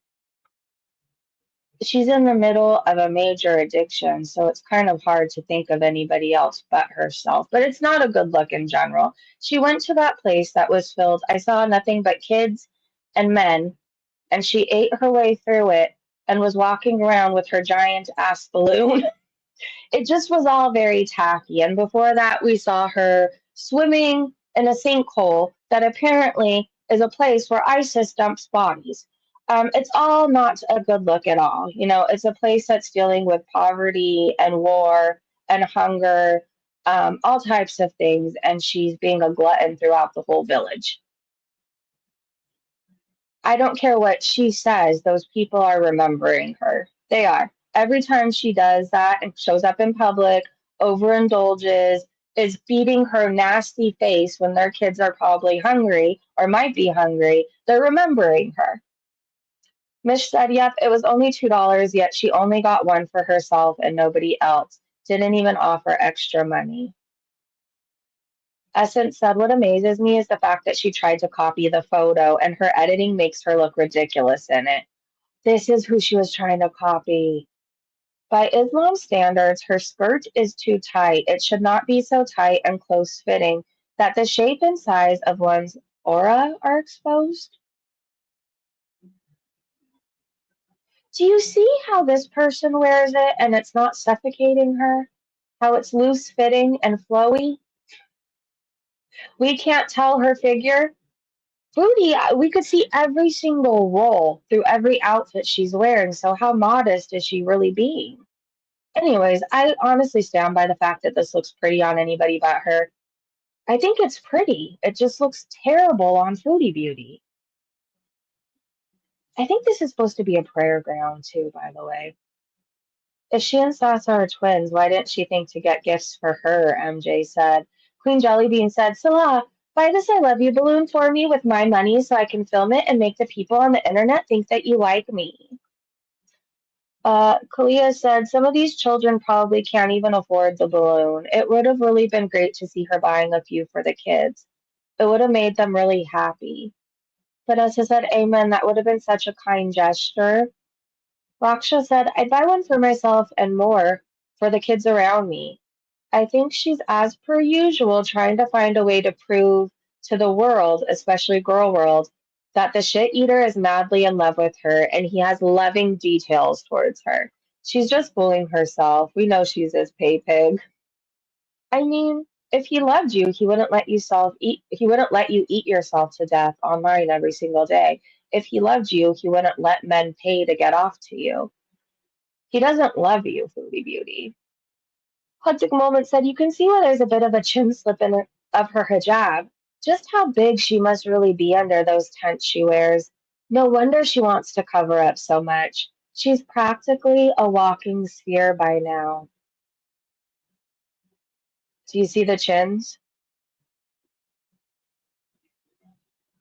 She's in the middle of a major addiction, so it's kind of hard to think of anybody else but herself. But it's not a good look in general. She went to that place that was filled, I saw nothing but kids and men, and she ate her way through it and was walking around with her giant ass balloon. It just was all very tacky. And before that, we saw her swimming in a sinkhole that apparently is a place where ISIS dumps bodies. It's all not a good look at all. You know, it's a place that's dealing with poverty and war and hunger, all types of things. And she's being a glutton throughout the whole village. I don't care what she says, those people are remembering her. They are. Every time she does that and shows up in public, overindulges, is feeding her nasty face when their kids are probably hungry or might be hungry, they're remembering her. Mish said, yep, it was only $2, yet she only got one for herself and nobody else. Didn't even offer extra money. Essence said, what amazes me is the fact that she tried to copy the photo and her editing makes her look ridiculous in it. This is who she was trying to copy. By Islam standards, her skirt is too tight. It should not be so tight and close-fitting that the shape and size of one's aura are exposed. Do you see how this person wears it and it's not suffocating her? How it's loose-fitting and flowy? We can't tell her figure. Foodie, we could see every single roll through every outfit she's wearing, so how modest is she really being? Anyways, I honestly stand by the fact that this looks pretty on anybody but her. I think it's pretty. It just looks terrible on Foodie Beauty. I think this is supposed to be a prayer ground too, by the way. If she and Sasa are twins, why didn't she think to get gifts for her? MJ said. Queen Jellybean said, Salah, buy this I love you balloon for me with my money so I can film it and make the people on the internet think that you like me. Kalia said, some of these children probably can't even afford the balloon. It would have really been great to see her buying a few for the kids. It would have made them really happy. Vanessa said, Amen, that would have been such a kind gesture. Raksha said, I'd buy one for myself and more for the kids around me. I think she's, as per usual, trying to find a way to prove to the world, especially girl world, that the shit eater is madly in love with her and he has loving details towards her. She's just fooling herself. We know she's his pay pig. I mean, if he loved you, he wouldn't let you eat yourself to death online every single day. If he loved you, he wouldn't let men pay to get off to you. He doesn't love you, Foodie Beauty. Hudzik Moment said, you can see where there's a bit of a chin slip of her hijab. Just how big she must really be under those tents she wears. No wonder she wants to cover up so much. She's practically a walking sphere by now. Do you see the chins?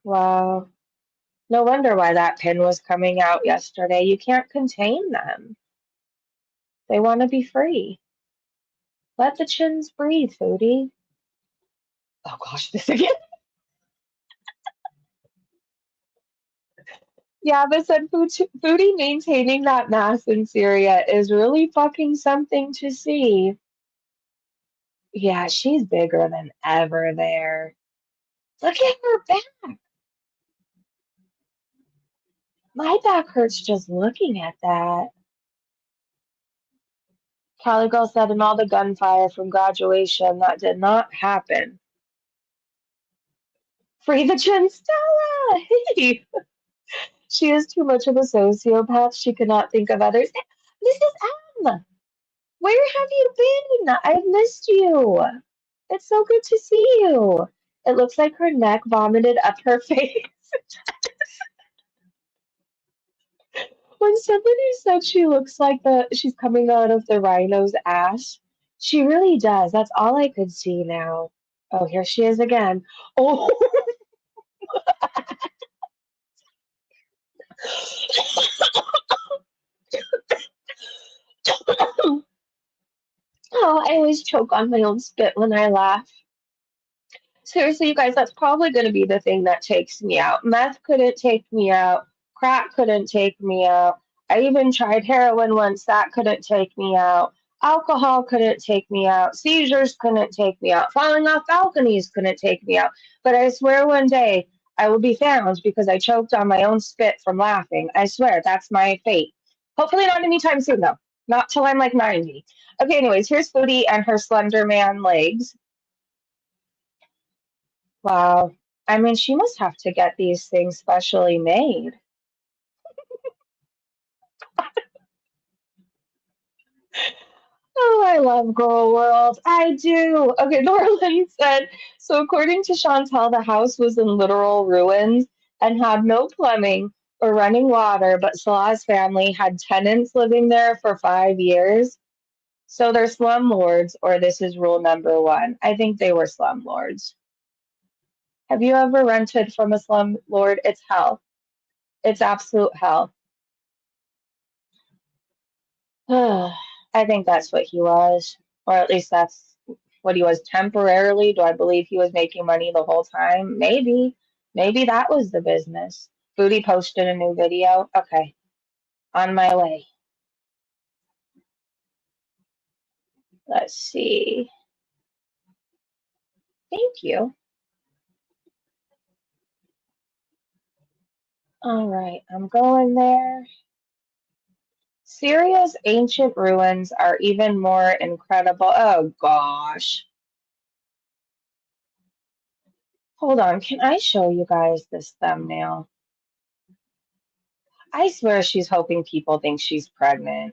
Wow. No wonder why that pin was coming out yesterday. You can't contain them. They want to be free. Let the chins breathe, Foodie. Oh gosh, this again. Yeah, but said Foodie maintaining that mass in Syria is really fucking something to see. Yeah, she's bigger than ever there. Look at her back. My back hurts just looking at that. Calico said, and all the gunfire from graduation, that did not happen. Free the chin, Stella! Hey! She is too much of a sociopath. She could not think of others. This is Em! Where have you been? I've missed you. It's so good to see you. It looks like her neck vomited up her face. When somebody said she looks like she's coming out of the rhino's ass, she really does. That's all I could see now. Oh, here she is again. Oh, oh, I always choke on my own spit when I laugh. Seriously, you guys, that's probably going to be the thing that takes me out. Meth couldn't take me out. Crack couldn't take me out. I even tried heroin once. That couldn't take me out. Alcohol couldn't take me out. Seizures couldn't take me out. Falling off balconies couldn't take me out. But I swear one day I will be found because I choked on my own spit from laughing. I swear, that's my fate. Hopefully not anytime soon, though. Not till I'm like 90. Okay, anyways, here's Foodie and her Slender Man legs. Wow. I mean, she must have to get these things specially made. Oh, I love Girl World. I do. Okay, Norland said, so according to Chantal, the house was in literal ruins and had no plumbing or running water, but Salah's family had tenants living there for 5 years. So they're slumlords, or this is rule number one. I think they were slumlords. Have you ever rented from a slumlord? It's hell. It's absolute hell. I think that's what he was, or at least that's what he was temporarily. Do I believe he was making money the whole time? Maybe. Maybe that was the business. Foodie posted a new video. Okay, on my way. Let's see. Thank you. All right, I'm going there. Syria's ancient ruins are even more incredible. Oh gosh. Hold on, can I show you guys this thumbnail? I swear she's hoping people think she's pregnant.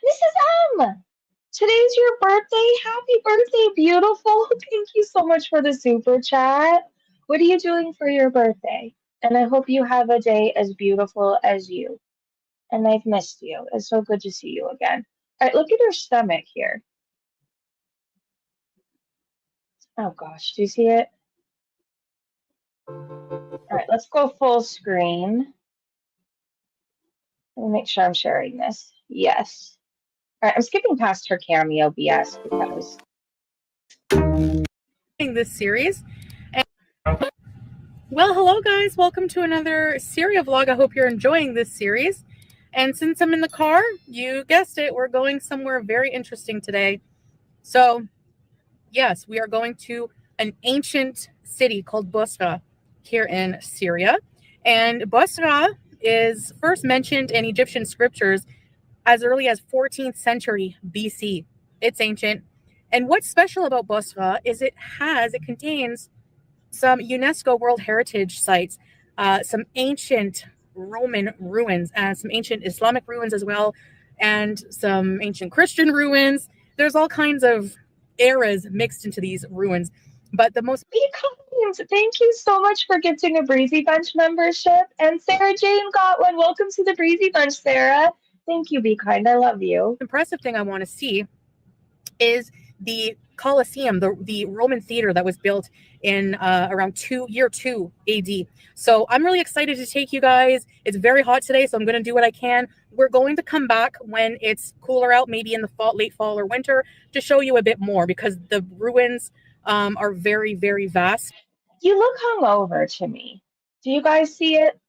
Mrs. M! Today's your birthday. Happy birthday, beautiful. Thank you so much for the super chat. What are you doing for your birthday? And I hope you have a day as beautiful as you. And I've missed you. It's so good to see you again. All right, look at her stomach here. Oh gosh, do you see it? All right, let's go full screen. Let me make sure I'm sharing this. Yes. All right, I'm skipping past her cameo BS because this series. And, well, hello guys, welcome to another Syria vlog. I hope you're enjoying this series. And since I'm in the car, you guessed it, we're going somewhere very interesting today. So yes, we are going to an ancient city called Bosra here in Syria. And Bosra is first mentioned in Egyptian scriptures as early as 14th century BC. It's ancient. And what's special about Bosra is it contains some UNESCO World Heritage sites, some ancient Roman ruins, and some ancient Islamic ruins as well, and some ancient Christian ruins. There's all kinds of eras mixed into these ruins. But the most be kind. Thank you so much for getting a Breezy Bunch membership. And Sarah Jane got one. Welcome to the Breezy Bunch, Sarah. Thank you, Be Kind. I love you. impressive thing I want to see is the Colosseum, the Roman theater that was built in around year 2 AD. So I'm really excited to take you guys. It's very hot today, so I'm going to do what I can. We're going to come back when it's cooler out, maybe in the late fall or winter, to show you a bit more because the ruins are very, very vast. You look hungover to me. Do you guys see it?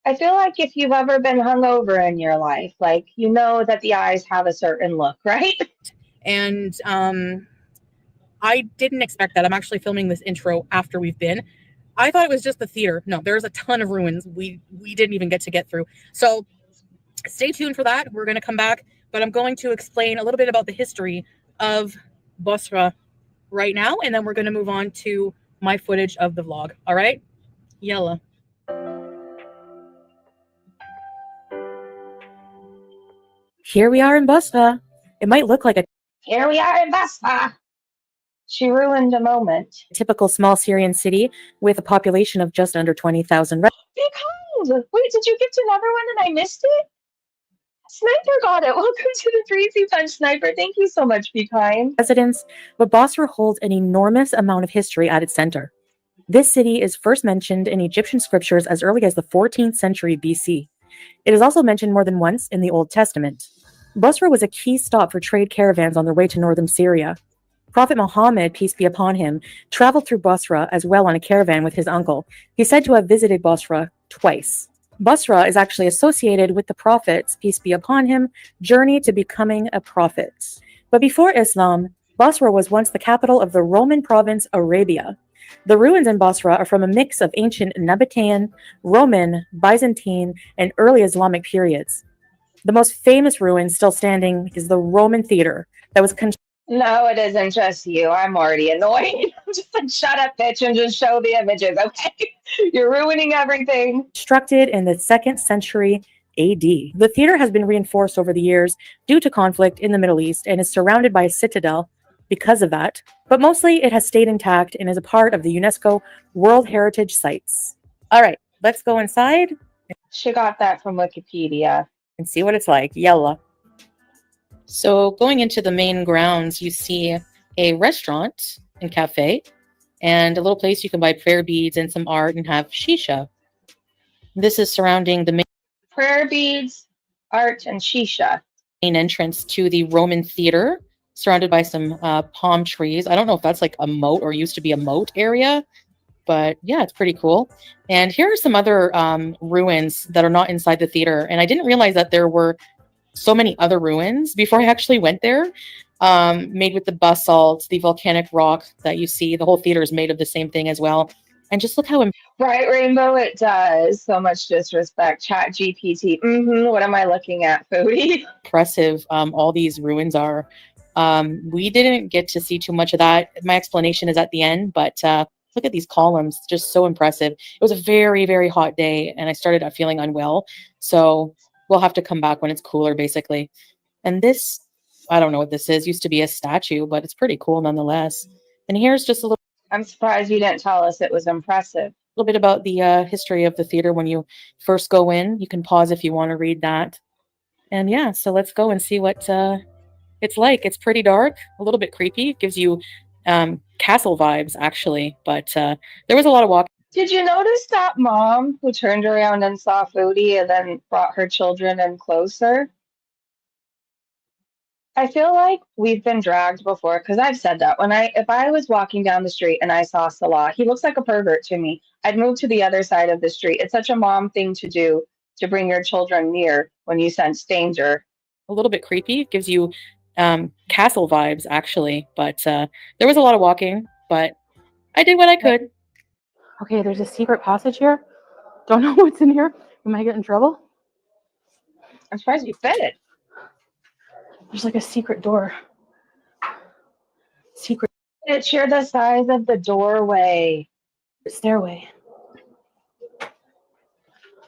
I feel like if you've ever been hungover in your life, like you know that the eyes have a certain look, right? And I didn't expect that. I'm actually filming this intro after we've been. I thought it was just the theater. No, there's a ton of ruins we didn't even get through. So stay tuned for that. We're going to come back, but I'm going to explain a little bit about the history of Bosra right now, and then we're going to move on to my footage of the vlog. All right? Yalla. Here we are in Bosra. It might look like a Here we are in Basra. She ruined a moment. typical small Syrian city with a population of just under 20,000. Because, wait, did you get to another one and I missed it? Sniper got it. Welcome to the Breezy Bunch, Sniper. Thank you so much, Be Kind. Residents, but Bosra holds an enormous amount of history at its center. This city is first mentioned in Egyptian scriptures as early as the 14th century BC. It is also mentioned more than once in the Old Testament. Bosra was a key stop for trade caravans on their way to northern Syria. Prophet Muhammad, peace be upon him, traveled through Bosra as well on a caravan with his uncle. He's said to have visited Bosra twice. Bosra is actually associated with the Prophet's, peace be upon him, journey to becoming a prophet. But before Islam, Bosra was once the capital of the Roman province Arabia. The ruins in Bosra are from a mix of ancient Nabatean, Roman, Byzantine, and early Islamic periods. The most famous ruin still standing is the Roman theater that was No, it isn't just you. I'm already annoyed. I'm just like, shut up, bitch, and just show the images, okay? You're ruining everything. constructed in the 2nd century AD. The theater has been reinforced over the years due to conflict in the Middle East and is surrounded by a citadel because of that, but mostly it has stayed intact and is a part of the UNESCO World Heritage Sites. All right, let's go inside She got that from Wikipedia. and see what it's like. Yalla. So going into the main grounds, you see a restaurant and cafe and a little place you can buy prayer beads and some art and have shisha. This is surrounding the Prayer beads, art, and shisha. main entrance to the Roman theater, surrounded by some palm trees. I don't know if that's like a moat or used to be a moat area, but yeah, it's pretty cool. And here are some other ruins that are not inside the theater. And I didn't realize that there were so many other ruins before I actually went there, made with the basalt, the volcanic rock that you see. The whole theater is made of the same thing as well. And just look how Right, Rainbow, it does. So much disrespect. Chat GPT. What am I looking at, Foodie? impressive all these ruins are. We didn't get to see too much of that. My explanation is at the end, but look at these columns, just so impressive. It was a very, very hot day and I started feeling unwell. So we'll have to come back when it's cooler, basically. And this I don't know what this is. Used to be a statue, but it's pretty cool nonetheless. And here's just a I'm surprised you didn't tell us it was impressive. little bit about the history of the theater when you first go in. You can pause if you want to read that. And yeah, so let's go and see what it's like. It's pretty dark, a little bit creepy. It gives you castle vibes, actually. But there was a lot of walking. Did you notice that mom who turned around and saw Foodie and then brought her children in closer? I feel like we've been dragged before because I've said that if I was walking down the street and I saw Salah, he looks like a pervert to me. I'd move to the other side of the street. It's such a mom thing to do to bring your children near when you sense danger. A little bit creepy. It gives you castle vibes, actually. But there was a lot of walking, but I did what I could. Okay, there's a secret passage here. Don't know what's in here. We might get in trouble. I'm surprised you fit it. There's like a secret door. Secret It's you're the size of the doorway. stairway.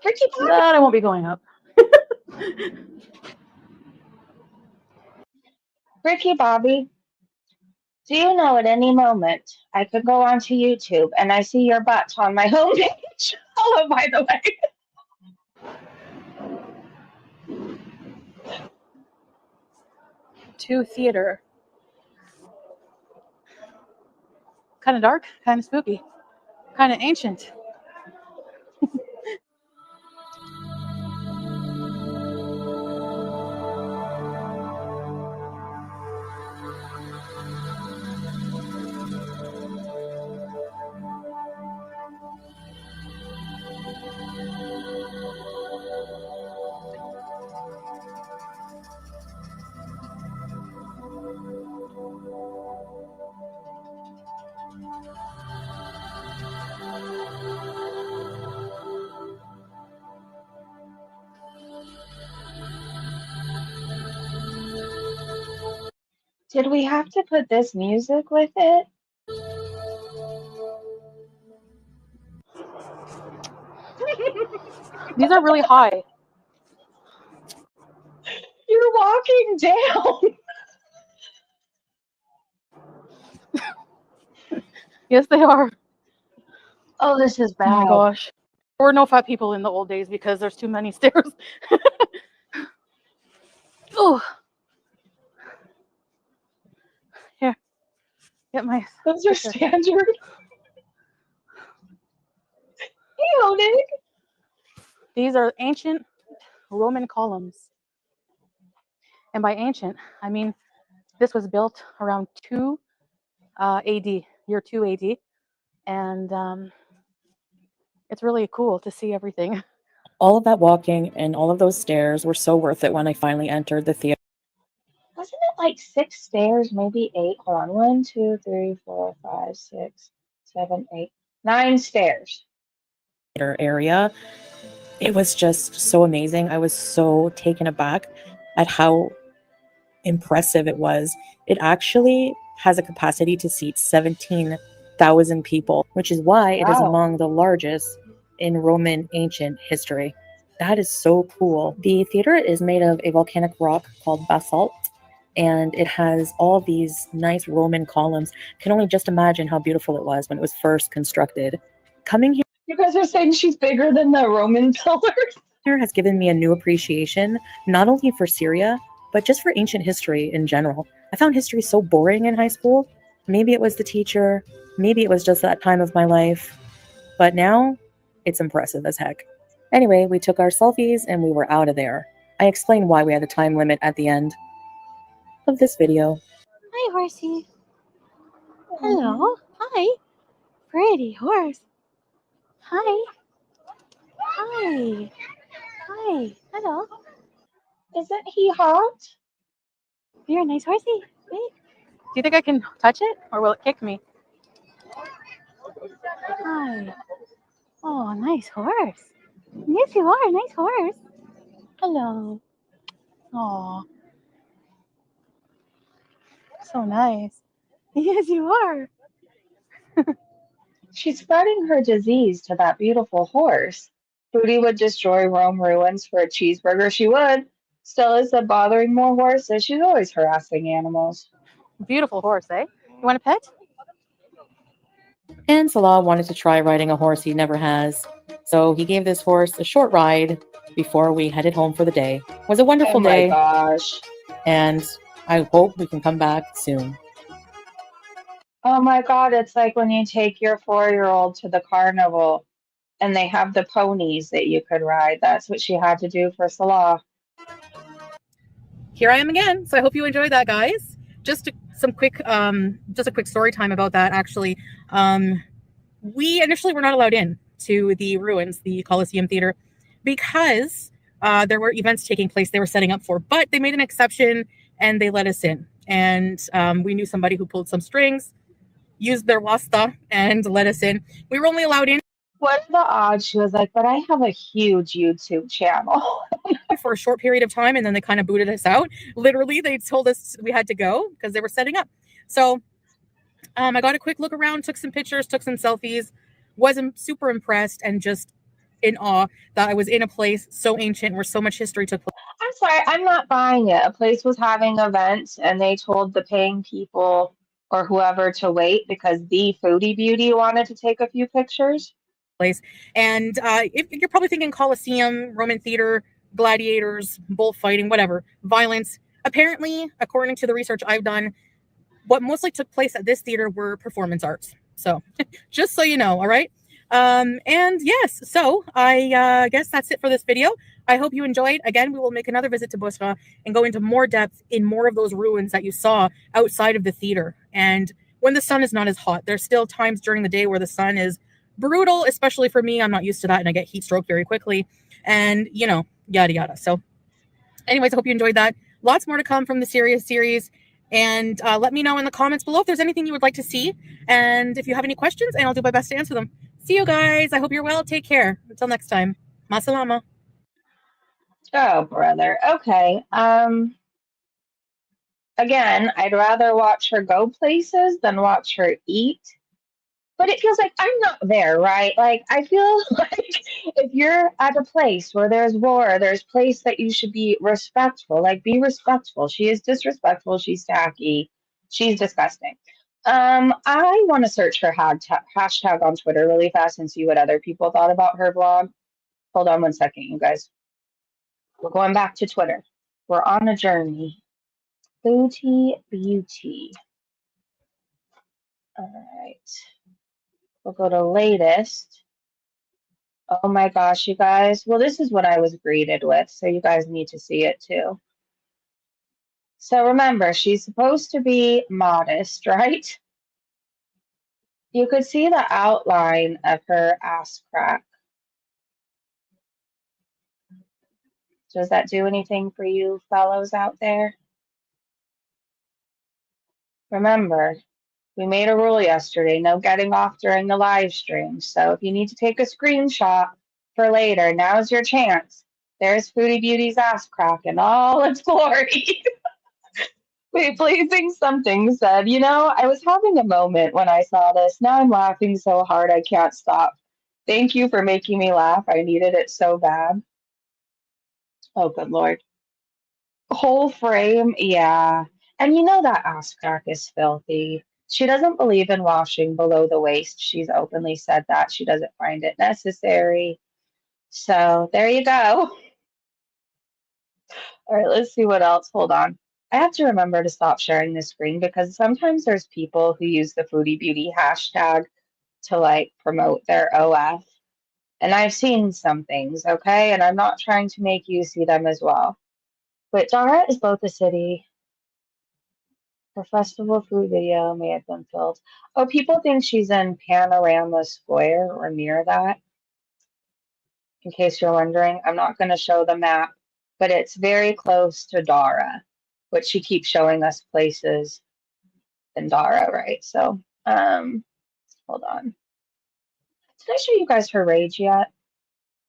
Ricky Bobby. That I won't be going up. Ricky Bobby, do you know at any moment I could go onto YouTube and I see your butt on my homepage? Oh, by the way. To theater. Kind of dark, kind of spooky, kind of ancient. Did we have to put this music with it? These are really high. You're walking down. Yes, they are. Oh, this is bad. Oh my gosh. There were no fat people in the old days because there's too many stairs. Oh. Here. Get my Those are standard. Ew, Nick. These are ancient Roman columns. And by ancient, I mean this was built around 2 AD, year 2 AD. And it's really cool to see everything. All of that walking and all of those stairs were so worth it when I finally entered the theater. Wasn't it like 6 stairs, maybe 8? Hold on. 1, 2, 3, 4, 5, 6, 7, 8, 9 stairs. Area. It was just so amazing. I was so taken aback at how impressive it was. It actually has a capacity to seat 17,000 people, which is why it is Wow. among the largest in Roman ancient history. That is so cool. The theater is made of a volcanic rock called basalt, and it has all these nice Roman columns. Can only just imagine how beautiful it was when it was first constructed. Coming here You guys are saying she's bigger than the Roman pillars? has given me a new appreciation, not only for Syria, but just for ancient history in general. I found history so boring in high school. Maybe it was the teacher, maybe it was just that time of my life, but now it's impressive as heck. Anyway, we took our selfies and we were out of there. I explained why we had a time limit at the end of this video. Hi, horsey. Hello. Hi. Pretty horse. Hi. Hi. Hi. Hello. Isn't he hot? You're a nice horsey. Hey. Do you think I can touch it or will it kick me? Hi. Oh, nice horse. Yes, you are. Nice horse. Hello. Oh, so nice. Yes, you are. She's spreading her disease to that beautiful horse. Foodie would destroy Rome ruins for a cheeseburger. She would. Still, is it bothering more horses? She's always harassing animals. Beautiful horse, eh? You want a pet? And Salah wanted to try riding a horse he never has. So he gave this horse a short ride before we headed home for the day. It was a Oh wonderful my day, gosh. and I hope we can come back soon. Oh my God, it's like when you take your 4-year-old to the carnival and they have the ponies that you could ride. That's what she had to do for Salah. Here I am again. So I hope you enjoyed that, guys. Just a quick story time about that. Actually, we initially were not allowed in to the ruins, the Coliseum Theater, because there were events taking place they were setting up for. But they made an exception and they let us in. And we knew somebody who pulled some strings, used their wasta, and let us in. We were only allowed in What are the odds? She was like, but I have a huge YouTube channel. for a short period of time, and then they kind of booted us out. Literally, they told us we had to go because they were setting up. So I got a quick look around, took some pictures, took some selfies, wasn't super impressed, and just in awe that I was in a place so ancient where so much history took place. I'm sorry, I'm not buying it. A place was having events and they told the paying people or whoever to wait because the Foodie Beauty wanted to take a few pictures. And if you're probably thinking Coliseum, Roman theater, gladiators, bullfighting, whatever, violence. Apparently, according to the research I've done, what mostly took place at this theater were performance arts. So just so you know, all right? And yes, so I guess that's it for this video. I hope you enjoyed. Again, we will make another visit to Busra and go into more depth in more of those ruins that you saw outside of the theater. And when the sun is not as hot, there's still times during the day where the sun is brutal, especially for me. I'm not used to that and I get heat stroke very quickly. And, you know, yada, yada. So anyways, I hope you enjoyed that. Lots more to come from the Syria series. And let me know in the comments below if there's anything you would like to see. And if you have any questions, and I'll do my best to answer them. See you guys. I hope you're well. Take care. Until next time. Masalama. Oh, brother. Okay. Again, I'd rather watch her go places than watch her eat. But it feels like I'm not there, right? Like I feel like if you're at a place where there's war, there's place that you should be respectful. Like be respectful. She is disrespectful. She's tacky. She's disgusting. I want to search her hashtag on Twitter really fast and see what other people thought about her vlog. Hold on one second, you guys. We're going back to Twitter. We're on a journey. Foodie Beauty. All right. We'll go to latest. Oh my gosh, you guys. Well, this is what I was greeted with, so you guys need to see it too. So remember, she's supposed to be modest, right? You could see the outline of her ass crack. Does that do anything for you fellows out there? Remember, we made a rule yesterday, no getting off during the live stream. So if you need to take a screenshot for later, now's your chance. There's Foodie Beauty's ass crack in all its glory. Wait, Blazing Something said, you know, I was having a moment when I saw this. Now I'm laughing so hard I can't stop. Thank you for making me laugh. I needed it so bad. Oh, good Lord. Whole frame, yeah. And you know that ass crack is filthy. She doesn't believe in washing below the waist. She's openly said that. She doesn't find it necessary. So there you go. All right, let's see what else. Hold on. I have to remember to stop sharing this screen because sometimes there's people who use the Foodie Beauty hashtag to like promote their OF. And I've seen some things, okay? And I'm not trying to make you see them as well. But Dara is both a city. Her festival food video may have been filmed. Oh, people think she's in Panorama Square or near that. In case you're wondering, I'm not going to show the map, but it's very close to Dara, but she keeps showing us places in Dara, right? So, hold on. Did I show you guys her rage yet?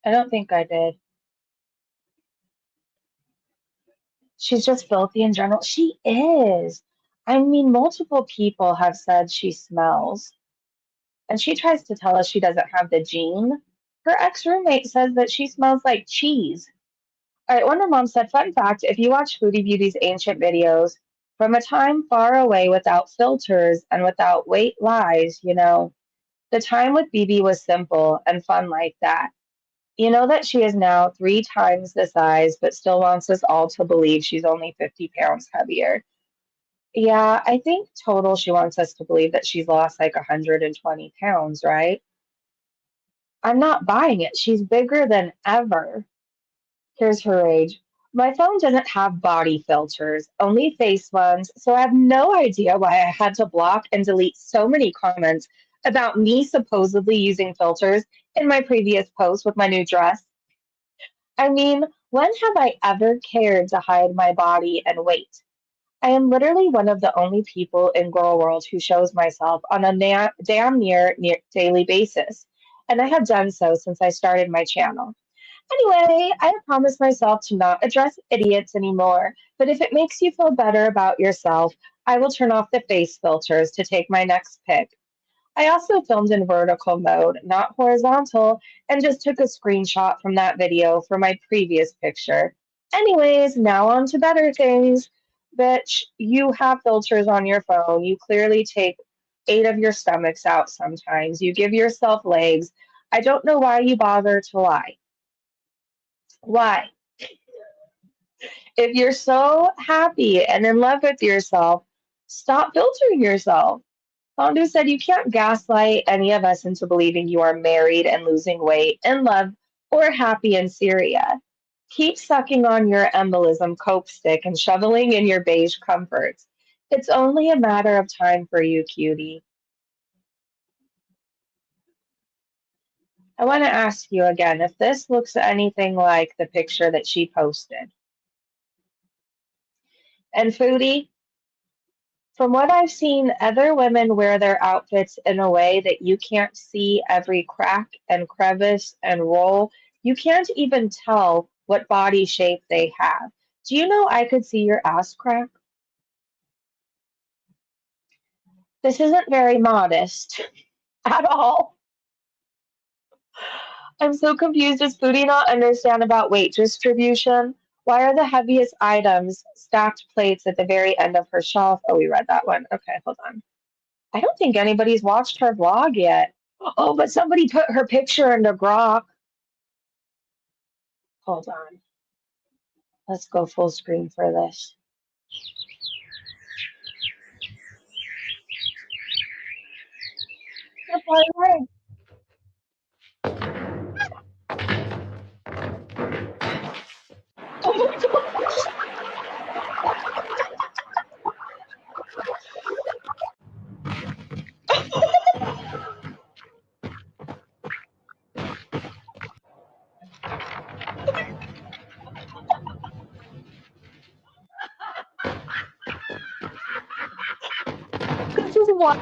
I don't think I did. She's just filthy in general. She is. I mean, multiple people have said she smells. And she tries to tell us she doesn't have the gene. Her ex-roommate says that she smells like cheese. All right, Wonder Mom said, fun fact, if you watch Foodie Beauty's ancient videos, from a time far away without filters and without white lies, the time with BB was simple and fun like that. You know that she is now 3 times the size, but still wants us all to believe she's only 50 pounds heavier. Yeah, I think total she wants us to believe that she's lost like 120 pounds, right? I'm not buying it. She's bigger than ever. Here's her age. My phone doesn't have body filters, only face ones, so I have no idea why I had to block and delete so many comments about me supposedly using filters in my previous post with my new dress. I mean, when have I ever cared to hide my body and weight? I am literally one of the only people in Girl World who shows myself on a damn near daily basis, and I have done so since I started my channel. Anyway, I have promised myself to not address idiots anymore, but if it makes you feel better about yourself, I will turn off the face filters to take my next pic. I also filmed in vertical mode, not horizontal, and just took a screenshot from that video for my previous picture. Anyways, now on to better things. Bitch, you have filters on your phone. You clearly take 8 of your stomachs out sometimes. You give yourself legs. I don't know why you bother to lie. Why? If you're so happy and in love with yourself, stop filtering yourself. Fondu said you can't gaslight any of us into believing you are married and losing weight, in love, or happy in Syria. Keep sucking on your embolism coke stick and shoveling in your beige comforts. It's only a matter of time for you, cutie. I want to ask you again if this looks anything like the picture that she posted. And Foodie, from what I've seen, other women wear their outfits in a way that you can't see every crack and crevice and roll. You can't even tell what body shape they have. Do you know I could see your ass crack? This isn't very modest at all. I'm so confused. Does Foodie not understand about weight distribution? Why are the heaviest items stacked plates at the very end of her shelf? Oh, we read that one. Okay, hold on. I don't think anybody's watched her vlog yet. Oh, but somebody put her picture into Grok. Hold on. Let's go full screen for this. Oh my gosh. This is wild.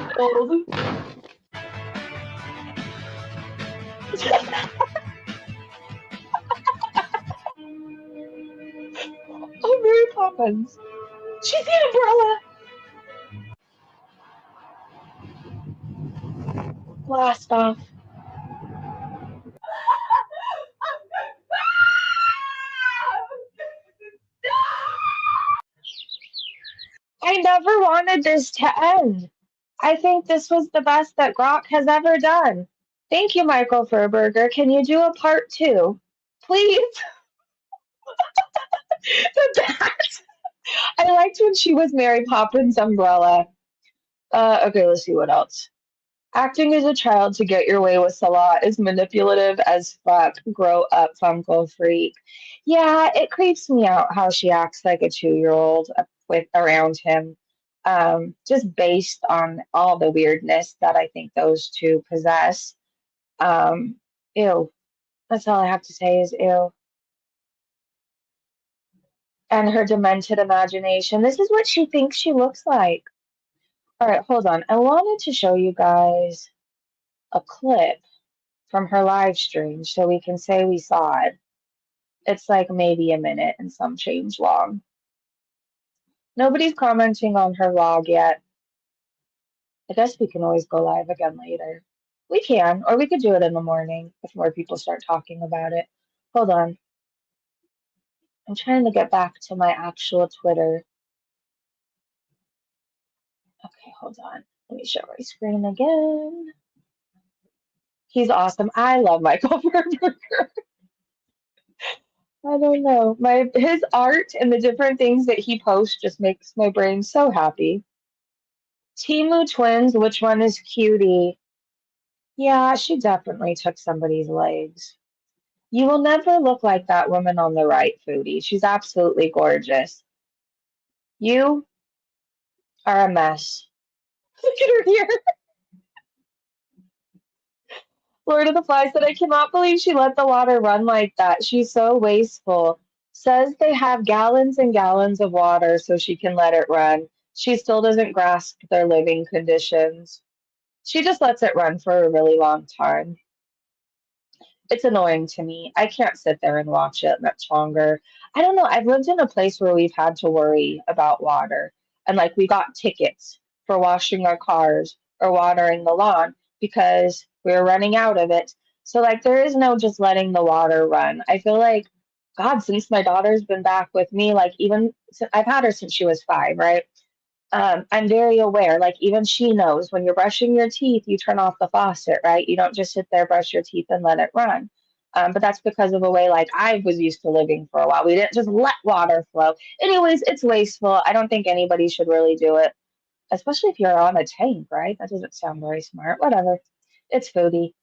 Oh, Mary Poppins. She's the umbrella. Blast off. I never wanted this to end. I think this was the best that Grok has ever done. Thank you, Michael Furberger. Can you do a part 2? Please. The best. I liked when she was Mary Poppins' umbrella. Okay, let's see what else. Acting as a child to get your way with Salah is manipulative as fuck. Grow up, Funko freak. Yeah, it creeps me out how she acts like a 2-year-old with around him. Just based on all the weirdness that I think those two possess. Ew. That's all I have to say is ew. And her demented imagination. This is what she thinks she looks like. All right, hold on. I wanted to show you guys a clip from her live stream so we can say we saw it. It's like maybe a minute and some change long. Nobody's commenting on her vlog yet. I guess we can always go live again later. We can, or we could do it in the morning if more people start talking about it. Hold on. I'm trying to get back to my actual Twitter. Okay, hold on. Let me share my screen again. He's awesome. I love Michael Berger. I don't know. His art and the different things that he posts just makes my brain so happy. Timu twins, which one is cutie? Yeah, she definitely took somebody's legs. You will never look like that woman on the right, Foodie. She's absolutely gorgeous. You are a mess. Look at her here. Lord of the Flies said, I cannot believe she let the water run like that. She's so wasteful. Says they have gallons and gallons of water so she can let it run. She still doesn't grasp their living conditions. She just lets it run for a really long time. It's annoying to me. I can't sit there and watch it much longer. I don't know. I've lived in a place where we've had to worry about water. And like we got tickets for washing our cars or watering the lawn because we were running out of it. So like there is no just letting the water run. I feel like God, since my daughter's been back with me, like even I've had her since she was 5, right? I'm very aware, like even she knows when you're brushing your teeth, you turn off the faucet, right? You don't just sit there, brush your teeth, and let it run. But that's because of a way like I was used to living for a while. We didn't just let water flow. Anyways, it's wasteful. I don't think anybody should really do it, especially if you're on a tank, right? That doesn't sound very smart. Whatever. It's Foodie.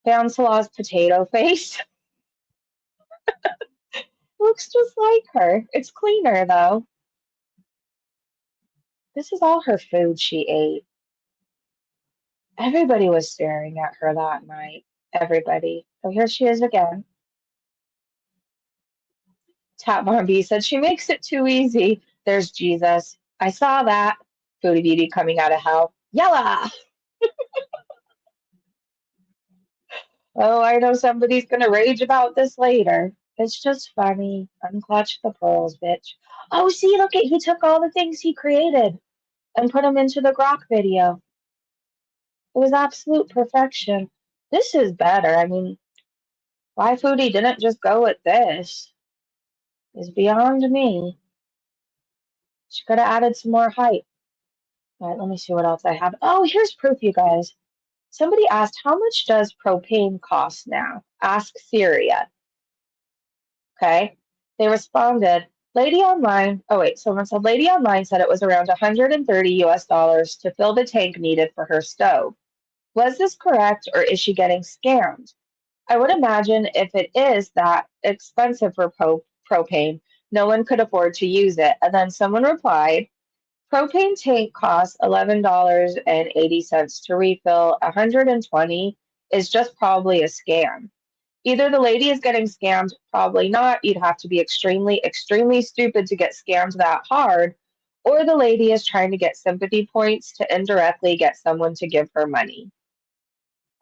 Found Salah's potato face. Looks just like her. It's cleaner though. This is all her food she ate. Everybody was staring at her that night. Everybody. Oh, here she is again. Tap Barbie said she makes it too easy. There's Jesus. I saw that. Foodie Beauty coming out of hell. Yella! Oh, I know somebody's gonna rage about this later. It's just funny. Unclutch the pearls, bitch. Oh, see, look at he took all the things he created and put them into the Grok video. It was absolute perfection. This is better. I mean, why Foodie didn't just go with this is beyond me. She could have added some more height. All right, let me see what else I have. Oh, here's proof, you guys. Somebody asked, how much does propane cost now? Ask Syria. Okay. They responded, Lady Online. Oh, wait. Someone said, Lady Online said it was around 130 US dollars to fill the tank needed for her stove. Was this correct or is she getting scammed? I would imagine if it is that expensive for propane, no one could afford to use it. And then someone replied, propane tank costs $11.80 to refill. 120 is just probably a scam. Either the lady is getting scammed, probably not. You'd have to be extremely, extremely stupid to get scammed that hard. Or the lady is trying to get sympathy points to indirectly get someone to give her money.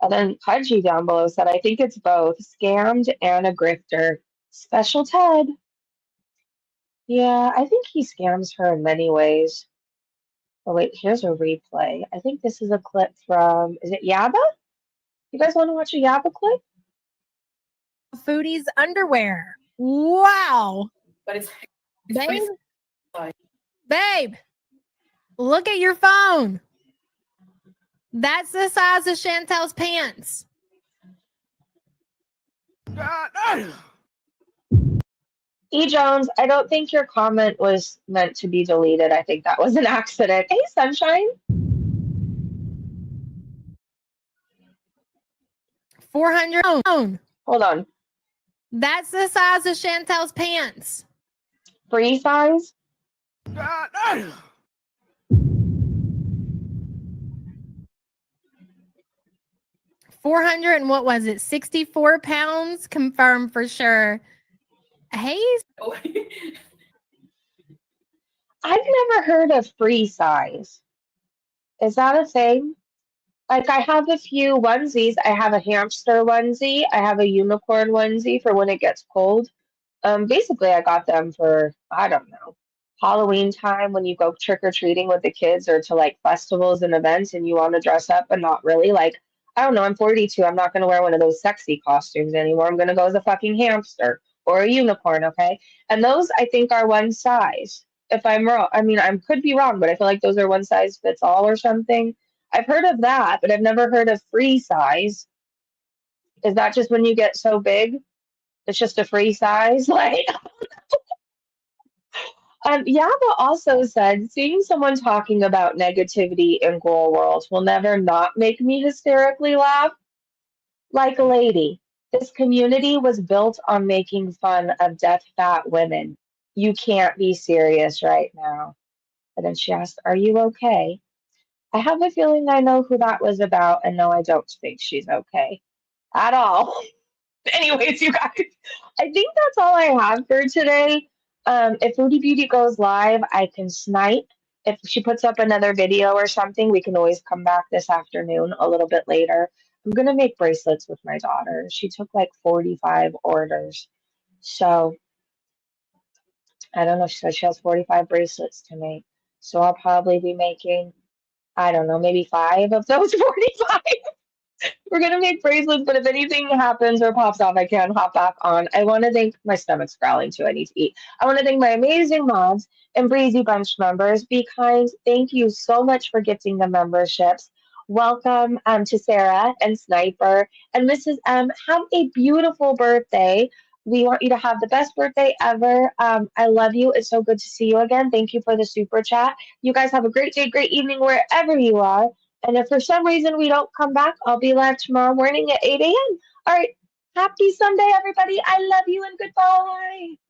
And then Pudgy down below said, I think it's both scammed and a grifter. Special Ted. Yeah, I think he scams her in many ways. Oh, wait, here's a replay. I think this is a clip from, is it Yaba? You guys want to watch a Yaba clip? Foodie's underwear. Wow. But it's Babe, pretty babe, look at your phone. That's the size of Chantal's pants. E. Jones, I don't think your comment was meant to be deleted. I think that was an accident. Hey, Sunshine. 400. Hold on. That's the size of Chantal's pants. Free size? 400 and what was it? 64 pounds? Confirmed for sure. Hey. I've never heard of free size. Is that a thing? Like I have a few onesies. I have a hamster onesie. I have a unicorn onesie for when it gets cold. Basically I got them for, I don't know, Halloween time when you go trick-or-treating with the kids or to like festivals and events and you want to dress up but not really. Like, I don't know, I'm 42. I'm not going to wear one of those sexy costumes anymore. I'm going to go as a fucking hamster or a unicorn, okay? And those I think are one size. If I'm wrong, I mean, I could be wrong, but I feel like those are one size fits all or something. I've heard of that, but I've never heard of free size. Is that just when you get so big? It's just a free size? Like, Yaba also said, seeing someone talking about negativity in girl world will never not make me hysterically laugh. Like a lady, this community was built on making fun of deaf fat women. You can't be serious right now. And then she asked, are you okay? I have a feeling I know who that was about, and no, I don't think she's okay at all. Anyways, you guys, I think that's all I have for today. If Foodie Beauty goes live, I can snipe. If she puts up another video or something, we can always come back this afternoon a little bit later. I'm gonna make bracelets with my daughter. She took like 45 orders. So I don't know, she said she has 45 bracelets to make. So I'll probably be making, I don't know, maybe 5 of those 45. We're gonna make bracelets, but if anything happens or pops off, I can't hop back on. I want to thank my stomach's growling too. I need to eat. I want to thank my amazing mods and Breezy Bunch members. Be kind. Thank you so much for gifting the memberships. Welcome to Sarah and Sniper and Mrs. M. Have a beautiful birthday. We want you to have the best birthday ever. I love you. It's so good to see you again. Thank you for the super chat. You guys have a great day, great evening wherever you are. And if for some reason we don't come back, I'll be live tomorrow morning at 8 a.m. All right. Happy Sunday, everybody. I love you and goodbye.